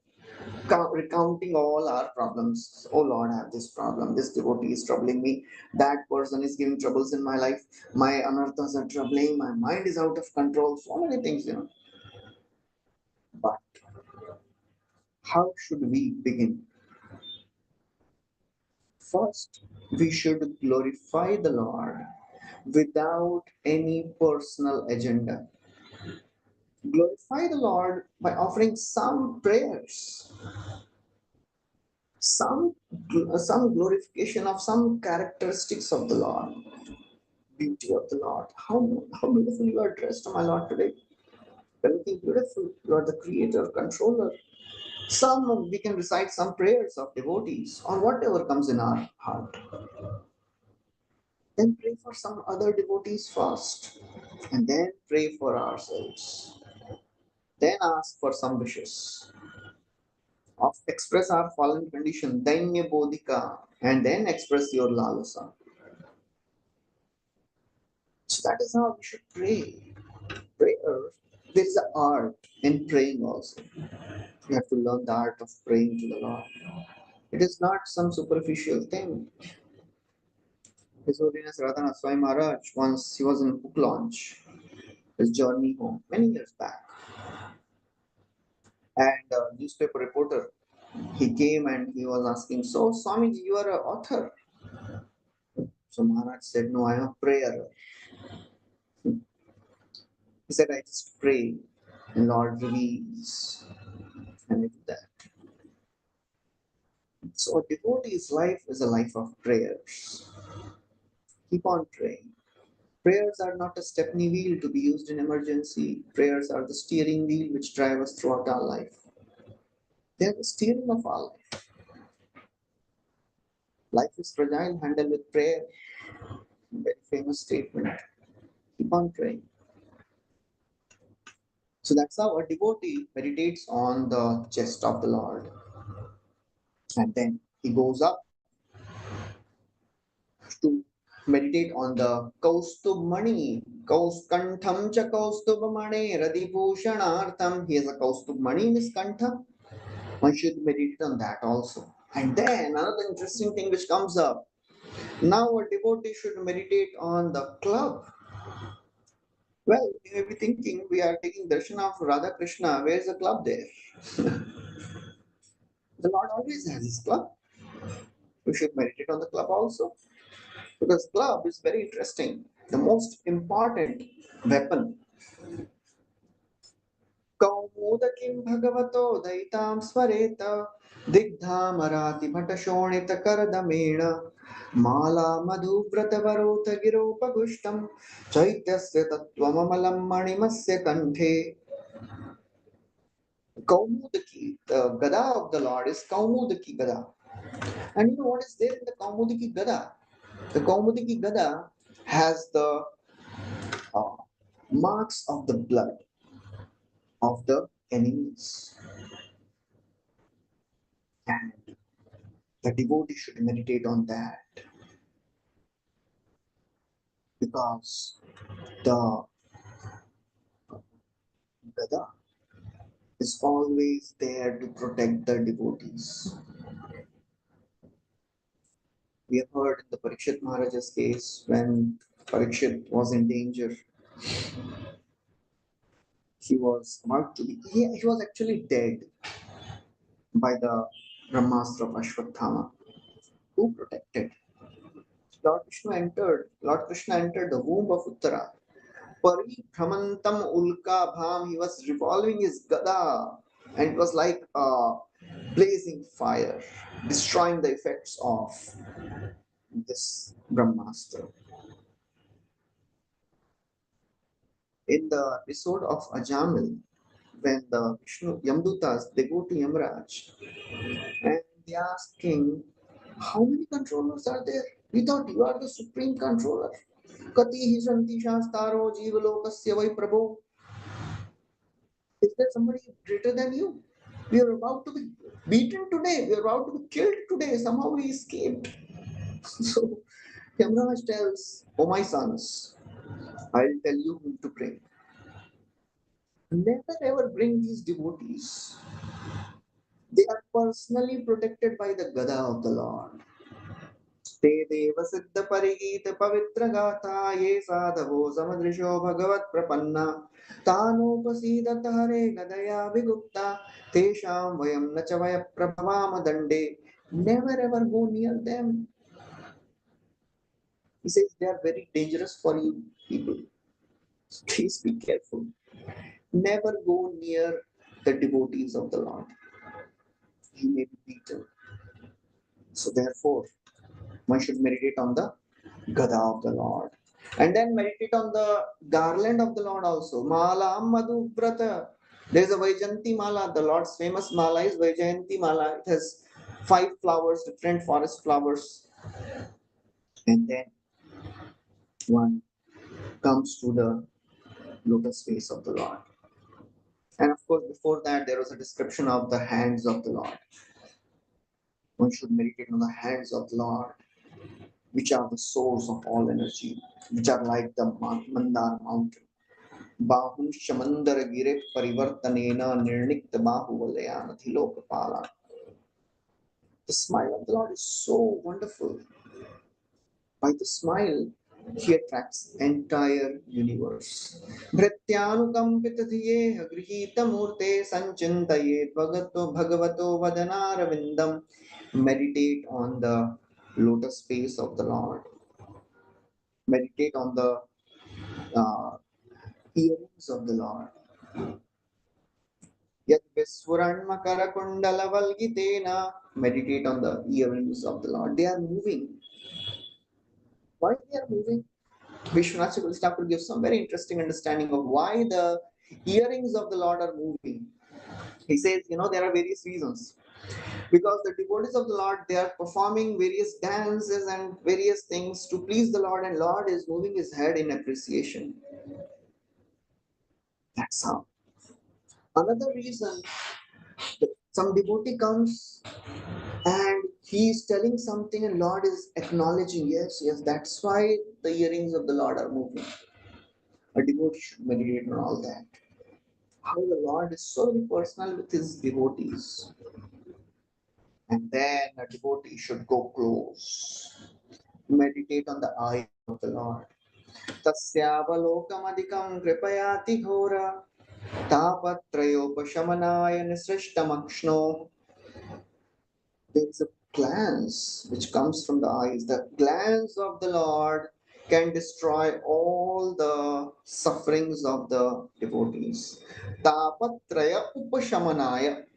recounting all our problems. Oh Lord, I have this problem. This devotee is troubling me. That person is giving troubles in my life. My anarthas are troubling. My mind is out of control. So many things, But how should we begin? First, we should glorify the Lord without any personal agenda. Glorify the Lord by offering some prayers, some glorification of some characteristics of the Lord, beauty of the Lord. How beautiful you are dressed, my Lord, today. You're looking beautiful. You are the creator, controller. We can recite some prayers of devotees or whatever comes in our heart. Then pray for some other devotees first, and then pray for ourselves. Then ask for some wishes. Express our fallen condition, Dainya Bodhika, and then express your lalasa. So that is how we should pray. Prayer, there is an art in praying also. You have to learn the art of praying to the Lord. It is not some superficial thing. His Holiness Radhanath Swami Maharaj, once he was in a book launch, his journey home, many years back. And a newspaper reporter, he came and he was asking, so Swamiji, you are an author? So Maharaj said, no, I am a prayer. He said, I just pray and Lord reveals. And I do that. So a devotee's life is a life of prayers. Keep on praying. Prayers are not a stepney wheel to be used in emergency. Prayers are the steering wheel which drive us throughout our life. They are the steering of our life. Life is fragile, handle with prayer. Very famous statement. Keep on praying. So that's how a devotee meditates on the chest of the Lord. And then he goes up to meditate on the Kaustubmani. Kauskantham cha Kaustubmane Radibhushanartham. He has a Kaustubmani in his kantha. One should meditate on that also. And then another interesting thing which comes up. Now a devotee should meditate on the club. Well, you may be thinking we are taking darshan of Radha Krishna. Where is the club there? The Lord always has his club. We should meditate on the club also. Because club is very interesting. The most important weapon. Kaumodakim bhagavato daitam svareta digdhamarati bhatashonita karadamena mala madhuvrata varota giropagushtam chaityasya tattvamamalam manimasya kanthe. Kaumudaki, the gada of the Lord is Kaumudaki gada. And you know what is there in the Kaumudaki gada? The Kaumudaki gada has the marks of the blood of the enemies. And the devotee should meditate on that because the Gada is always there to protect the devotees. We have heard in the Parikshit Maharaj's case when Parikshit was in danger. He was about to be, he was actually dead by the Brahmastra of Ashwatthama. Who protected? Lord Krishna entered the womb of Uttara. Paribhramantam ulka bham, he was revolving his gada, and it was like a blazing fire, destroying the effects of this Brahmastra. In the episode of Ajamil, when the Vishnu Yamdutas, they go to Yamraj and they ask king, how many controllers are there? We thought you are the supreme controller. Kati hi santi shastaro jivalokasya vai prabho. Is there somebody greater than you? We are about to be beaten today. We are about to be killed today. Somehow we escaped. So Yamraj tells, oh my sons, I'll tell you whom to bring. Never ever bring these devotees. They are personally protected by the Gada of the Lord. ते देव सिद्ध परिगीत पवित्र गाथा ये साधवो समदृशो भगवत प्रपन्ना तानोपसीदत हरे गदया विगुप्ता तेषां वयं न च वय प्रभवाम दंडे. Never ever go near them. He says they are very dangerous for you people. Please be careful. Never go near the devotees of the Lord. You may be beaten. So therefore, one should meditate on the Gada of the Lord. And then meditate on the garland of the Lord also. Mala Madhu Brata. There is a Vaijayanti Mala. The Lord's famous Mala is Vaijayanti Mala. It has 5 flowers, different forest flowers. And then one comes to the lotus face of the Lord. And of course, before that, there was a description of the hands of the Lord. One should meditate on the hands of the Lord, which are the source of all energy, which are like the Mandar mountain. Bahusha Mandara Gire Parivartanena Nirnikta Bahuvalayana Thilokapala. The smile of the Lord is so wonderful. By the smile, he attracts entire universe. Bhrityanukampitadhiyeha grihita murte sanchintaye bhagavato vadanara. Meditate on the lotus face of the Lord. Meditate on the earrings of the Lord. Yat Visfuranmakarakundalavagitena. Meditate on the earrings of the Lord. They are moving. Why they are moving? Vishwanath Chakravarti gives some very interesting understanding of why the earrings of the Lord are moving. He says, there are various reasons. Because the devotees of the Lord, they are performing various dances and various things to please the Lord, and Lord is moving his head in appreciation. That's how. Another reason, some devotee comes and he is telling something and Lord is acknowledging, yes, that's why the earrings of the Lord are moving. A devotee should meditate on all that. How the Lord is so very personal with his devotees. And then a devotee should go close. Meditate on the eyes of the Lord. Tasyavalokamadikam kripayati ghora tapatrayopashamanaya nisrishtamakshno. There is a glance which comes from the eyes. The glance of the Lord can destroy all the sufferings of the devotees. Tapatraya upashamanaya.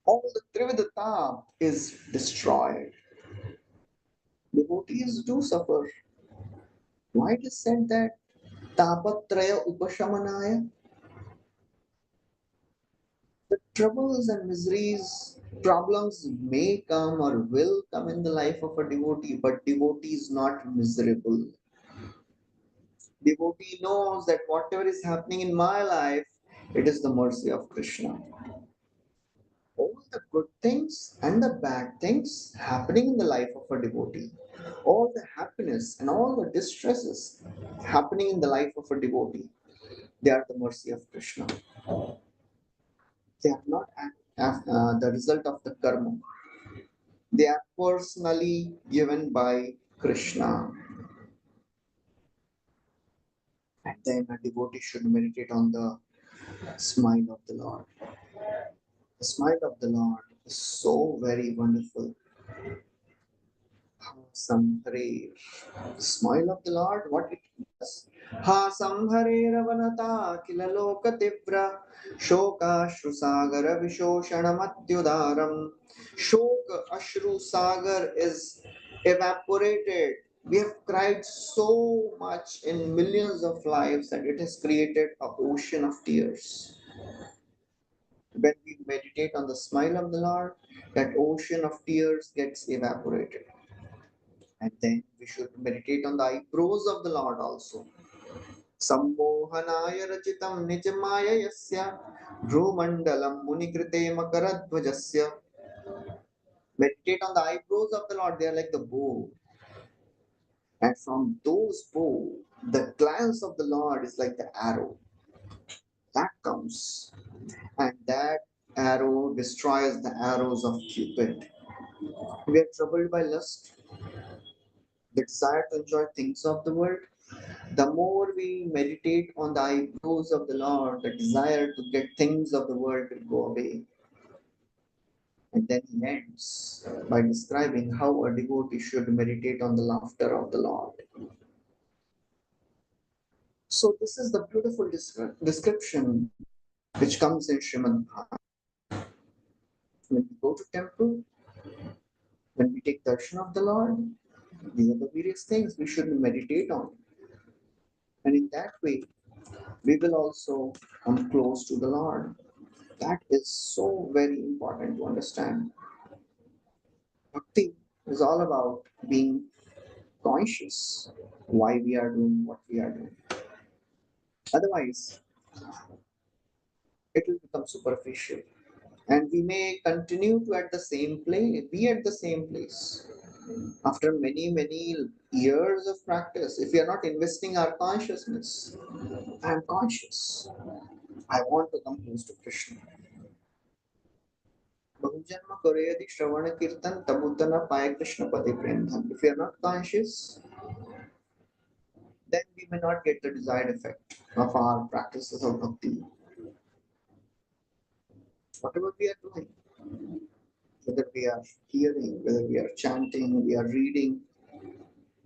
All the Trividata is destroyed. Devotees do suffer. Why it is said that Tapatraya upashamanaya? The troubles and miseries, problems may come or will come in the life of a devotee, but devotee is not miserable. Devotee knows that whatever is happening in my life, it is the mercy of Krishna. All the good things and the bad things happening in the life of a devotee, all the happiness and all the distresses happening in the life of a devotee, they are the mercy of Krishna. They are not the result of the karma. They are personally given by Krishna. And then a devotee should meditate on the smile of the Lord. The smile of the Lord is so very wonderful. Samharer. The smile of the Lord, what it does. Ha Samharer Vanata Kilaloka Tibra Shoka Ashrusagara Vishoshanamatyudaram. Shoka Ashru Sagar is evaporated. We have cried so much in millions of lives that it has created an ocean of tears. When we meditate on the smile of the Lord, that ocean of tears gets evaporated. And then we should meditate on the eyebrows of the Lord also. Sammohanaya rachitam nijamaya yasya dhrumandalam munikrite makaradvajasya. Meditate on the eyebrows of the Lord, they are like the bow. And from those bow, the glance of the Lord is like the arrow. That comes. And that arrow destroys the arrows of Cupid. We are troubled by lust, the desire to enjoy things of the world. The more we meditate on the eyebrows of the Lord, the desire to get things of the world will go away. And then he ends by describing how a devotee should meditate on the laughter of the Lord. So this is the beautiful description which comes in Srimad Bhagavatam. When we go to temple, when we take darshan of the Lord, these are the various things we should meditate on. And in that way, we will also come close to the Lord. That is so very important to understand. Bhakti is all about being conscious why we are doing what we are doing. Otherwise, it will become superficial. And we may continue to at the same place, be at the same place. After many, many years of practice, if we are not investing our consciousness, I am conscious. I want to come close to Krishna. बहुजन्म करे यदि श्रवण कीर्तन तबुत न पाए कृष्ण पति प्रेम धन. If we are not conscious, then we may not get the desired effect of our practices of bhakti. Whatever we are doing, whether we are hearing, whether we are chanting, we are reading,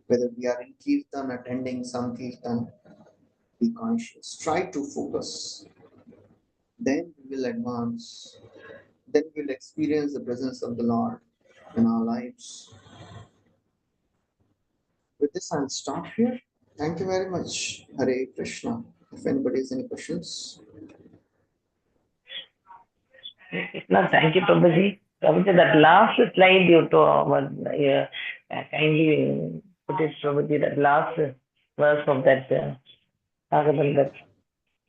whether we are in kirtan, attending some kirtan, be conscious. Try to focus. Then we will advance. Then we will experience the presence of the Lord in our lives. With this, I'll stop here. Thank you very much. Hare Krishna. If anybody has any questions. No, thank you, Prabhuji. Prabhuji, that last slide you kindly put it, Prabhuji, that last verse of that Bhagavatam, that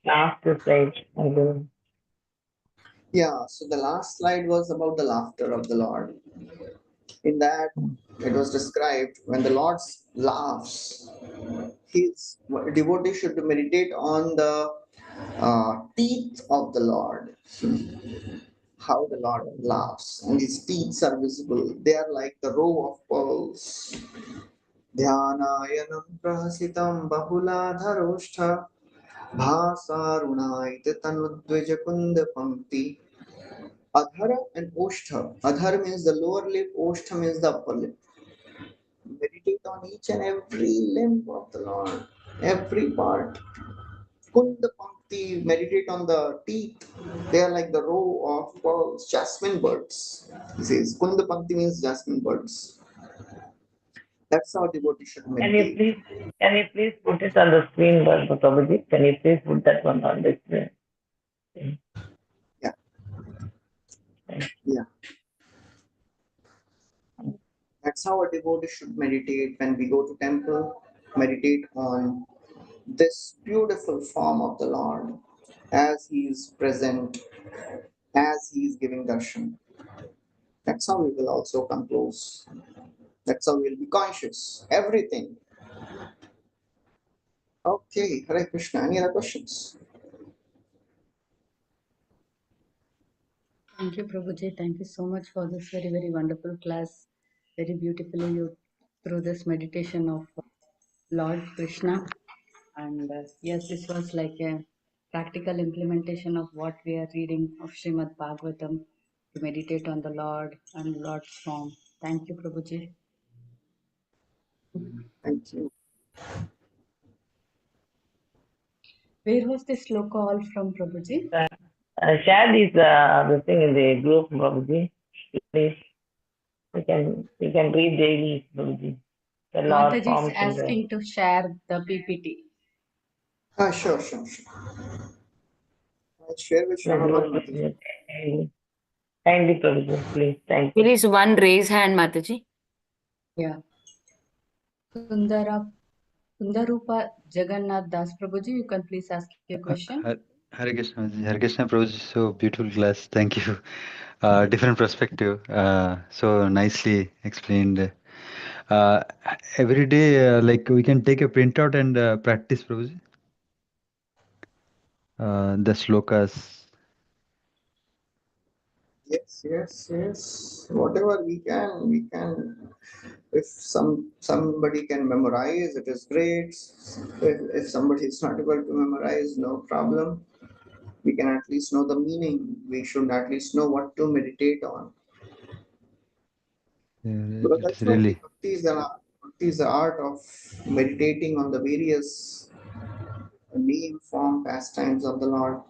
last slide. Yeah, so the last slide was about the laughter of the Lord. In that, it was described when the Lord laughs, his devotee should meditate on the teeth of the Lord. How the Lord laughs, and his teeth are visible. They are like the row of pearls. Dhyanayanam prahasitam bahuladharoshtha bhasarunaita tanudvija pankti. Adhara and Oshtha. Adhara means the lower lip, Oshtha means the upper lip. Meditate on each and every limb of the Lord, every part. Kunda Pankti, meditate on the teeth. They are like the row of pearls, jasmine birds. He says, Kunda Pankti means jasmine birds. That's how devotee should meditate. Can you please put it on the screen, Prabhuji? Can you please put that one on the screen? Yeah. That's how a devotee should meditate when we go to temple. Meditate on this beautiful form of the Lord as He is present, as He is giving darshan. That's how we will also come close. That's how we'll be conscious. Everything. Okay, Hare Krishna. Any other questions? Thank you, Prabhuji. Thank you so much for this very, very wonderful class. Very beautifully you through this meditation of Lord Krishna. And yes, this was like a practical implementation of what we are reading of Srimad Bhagavatam to meditate on the Lord and Lord's form. Thank you, Prabhuji. Thank you. Where was this sloka all from, Prabhuji? Share this the thing in the group, Prabhuji. Please, you can read daily, Prabhuji. The Lord Mataji is forms in the asking to share the PPT. Sure. I'll share with the Shamamal group. Mataji. Kindly, Prabhuji, please. Thank you. There is one raise hand, Mataji. Yeah. Sundarupa Jagannath Das Prabhuji, you can please ask your question. Hare Krishna, Hare Krishna Prabhuji, so beautiful class. Thank you. Different perspective, so nicely explained. Every day, like we can take a printout and practice, Prabhuji. The slokas. Yes. Whatever we can. If somebody can memorize, it is great. If somebody is not able to memorize, no problem. We can at least know the meaning. We should at least know what to meditate on. Because It is ultimately, really. bhakti is the art of meditating on the various name, form, pastimes of the Lord.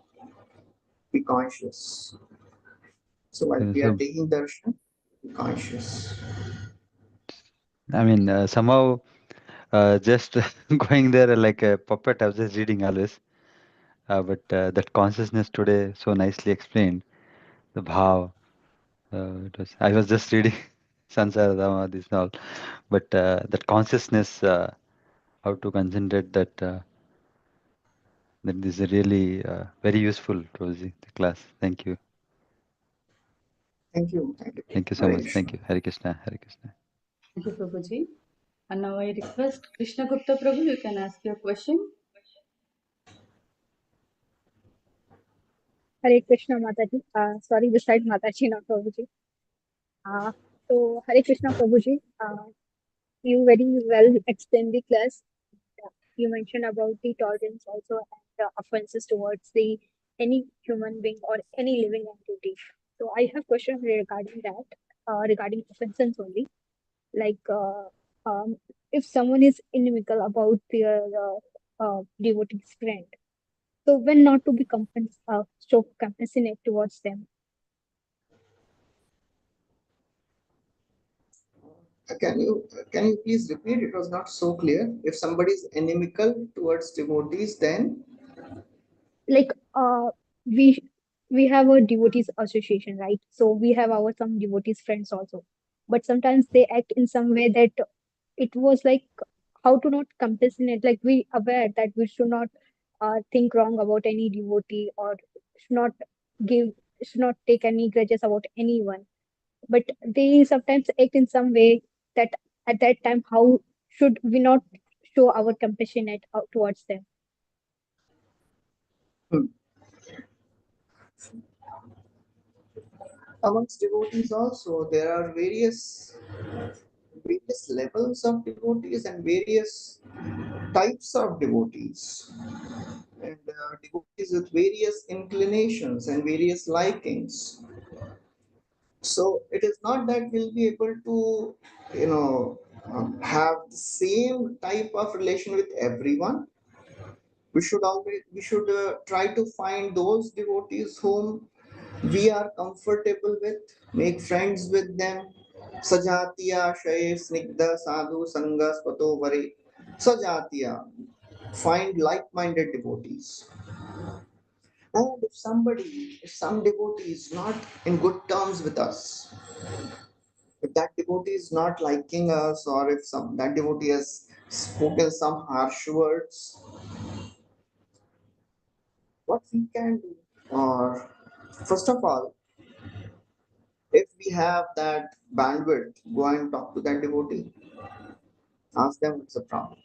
Be conscious. So while we are So, taking darshan, be conscious. I mean, somehow, just going there like a puppet, I was just reading always. But that consciousness today so nicely explained. The bhav. I was just reading Sansara Dhamma, this and all. But that consciousness, how to concentrate that, that is really very useful, Rosie, the class. Thank you. Thank you. Thank you so Hare much. Krishna. Thank you. Hare Krishna. Hare Krishna. Thank you, Prabhuji. And now I request Krishna Gupta Prabhu, you can ask your question. Hare Krishna Mataji. Sorry, this side Mataji, not Prabhuji. So Hare Krishna Prabhuji. You very well explained the class. You mentioned about the tolerance also and the offenses towards the any human being or any living entity. So I have questions regarding that, regarding offenses only. Like if someone is inimical about their devotee's friend, so when not to be show compassionate towards them. Can you please repeat? It was not so clear. If somebody is inimical towards devotees, then Like we we have a devotees association, right? So we have our some devotees friends also, but sometimes they act in some way that it was like how to not compassionate, like we aware that we should not think wrong about any devotee or should not give should not take any grudges about anyone, but they sometimes act in some way that at that time how should we not show our compassionate towards them. hmm, amongst devotees also there are various levels of devotees and various types of devotees, and devotees with various inclinations and various likings. So it is not that we'll be able to, have the same type of relation with everyone. We should try to find those devotees whom we are comfortable with, make friends with them. Sajatiya Shaye Snigdha Sadhu Sangha Spato Vare. Sajatiya, find like-minded devotees. And if some devotee is not in good terms with us, if that devotee is not liking us, or if that devotee has spoken some harsh words, what we can do? Or first of all, if we have that bandwidth, go and talk to that devotee. Ask them what's the problem.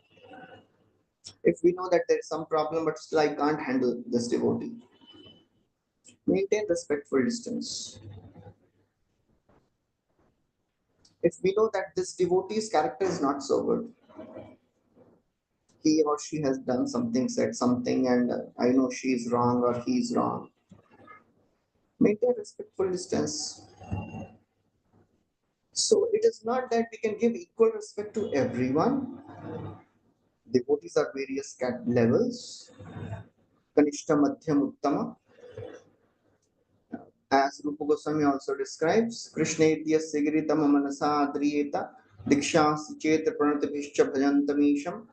If we know that there is some problem, but still I can't handle this devotee, maintain respectful distance. If we know that this devotee's character is not so good, he or she has done something, said something, and I know she is wrong or he is wrong, maintain respectful distance. So it is not that we can give equal respect to everyone. Devotees are various levels. Kanishta, Madhyam, Uttama. As Rupa Goswami also describes, Krishna ityasya giritama manasa adriyeta dikshasi chet pranatibhishcha bhajantamisham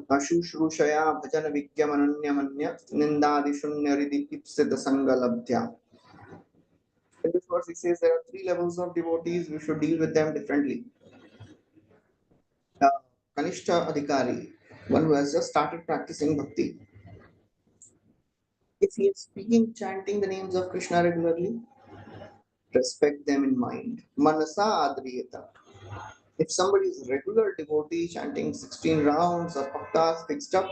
ashushrusaya bhajan vigyamananyamanya nindadishunyaridi ipsita sangalabdhya. In this verse, he says there are three levels of devotees. We should deal with them differently. Kanishta Adhikari, one who has just started practicing bhakti. If he is speaking, chanting the names of Krishna regularly, respect them in mind. Manasa Adriyata. If somebody is a regular devotee chanting 16 rounds or bhaktas fixed up,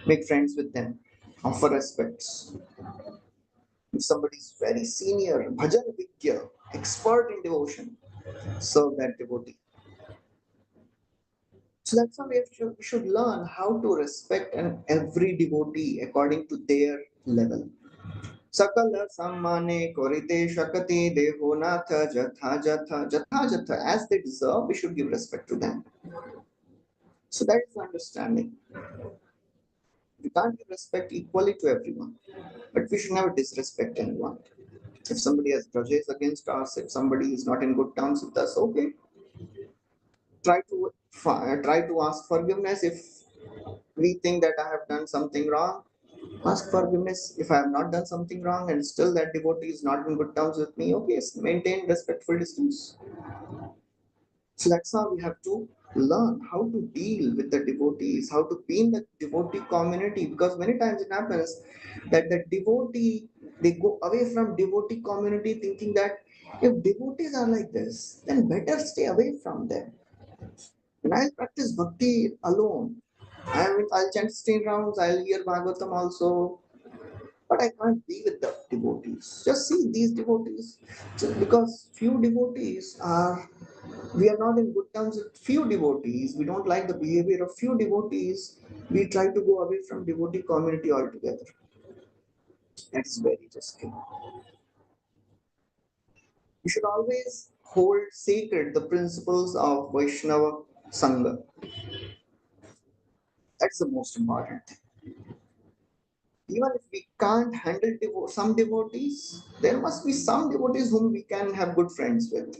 make friends with them. Offer respects. If somebody is very senior, bhajan vigya, expert in devotion, serve that devotee. So that's how we should learn how to respect every devotee according to their level. Sakala sammane korite shakati deho natha jatha jatha jatha jatha. As they deserve, we should give respect to them. So that is the understanding. We can't give respect equally to everyone, but we should never disrespect anyone. If somebody has grudges against us, if somebody is not in good terms with us, okay. Try to ask forgiveness if we think that I have done something wrong. Ask forgiveness if I have not done something wrong and still that devotee is not in good terms with me. Okay, maintain respectful distance. So that's how we have to learn how to deal with the devotees, how to be in the devotee community, because many times it happens that the devotee, they go away from devotee community thinking that if devotees are like this, then better stay away from them. When I practice bhakti alone, I'll chant 16 rounds, I'll hear Bhagavatam also, but I can't be with the devotees. Just see these devotees, just because we are not in good terms with few devotees, we don't like the behavior of few devotees, we try to go away from devotee community altogether. That's very risky. We should always hold sacred the principles of Vaishnava Sangha. That's the most important thing. Even if we can't handle some devotees, there must be some devotees whom we can have good friends with.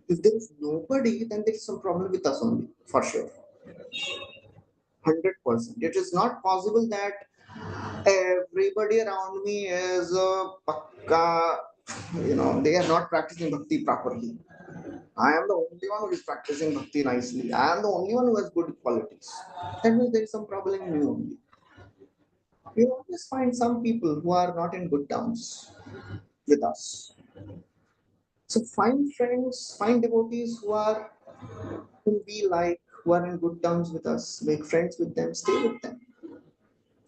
If there is nobody, then there is some problem with us only, for sure. 100%. It is not possible that everybody around me is pakka, they are not practicing bhakti properly. I am the only one who is practicing bhakti nicely. I am the only one who has good qualities. That means there is some problem in me only. You always find some people who are not in good terms with us. So find friends, find devotees whom we like, who are in good terms with us, make friends with them, stay with them.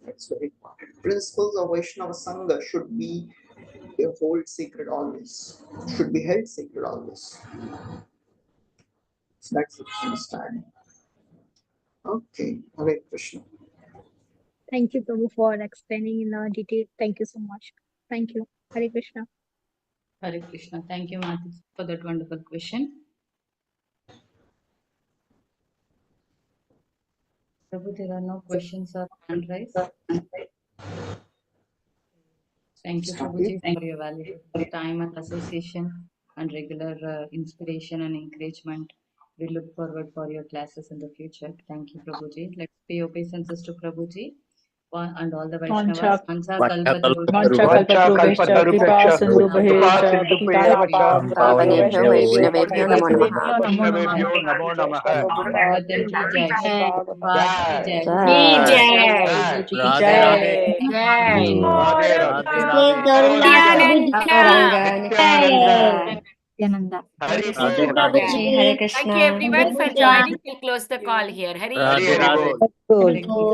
That's very important. Principles of Vaishnava Sangha should be held sacred always, should be held sacred always. So that's the understanding. Okay, Hare Krishna. Thank you, Prabhu, for explaining in detail. Thank you so much. Thank you. Hare Krishna. Hare Krishna. Thank you, Mataji, for that wonderful question. Prabhu, there are no questions or hand raised. Thank you, Prabhuji, for your valuable time and association and regular inspiration and encouragement. We look forward for your classes in the future. Thank you, Prabhuji. Let's pay obeisances to Prabhuji and all the Vaishnavas. Vancha Vancha kripa sindhubhescha Pavanebhyo Vaishnavebhyo Namo Namaha. Vaishnavebhyo namo namaha. Bhagavatam ki jai, Prabhupada ki jai, Jai. Prabhuji ki jai. Radhe Radhe. Gauranga Nityananda. Hari Radhe Bol. Radhe. Hare Thank you Krishna. everyone for joining. We'll close the call here. Hari Radhe Bol. Bol. Thank you.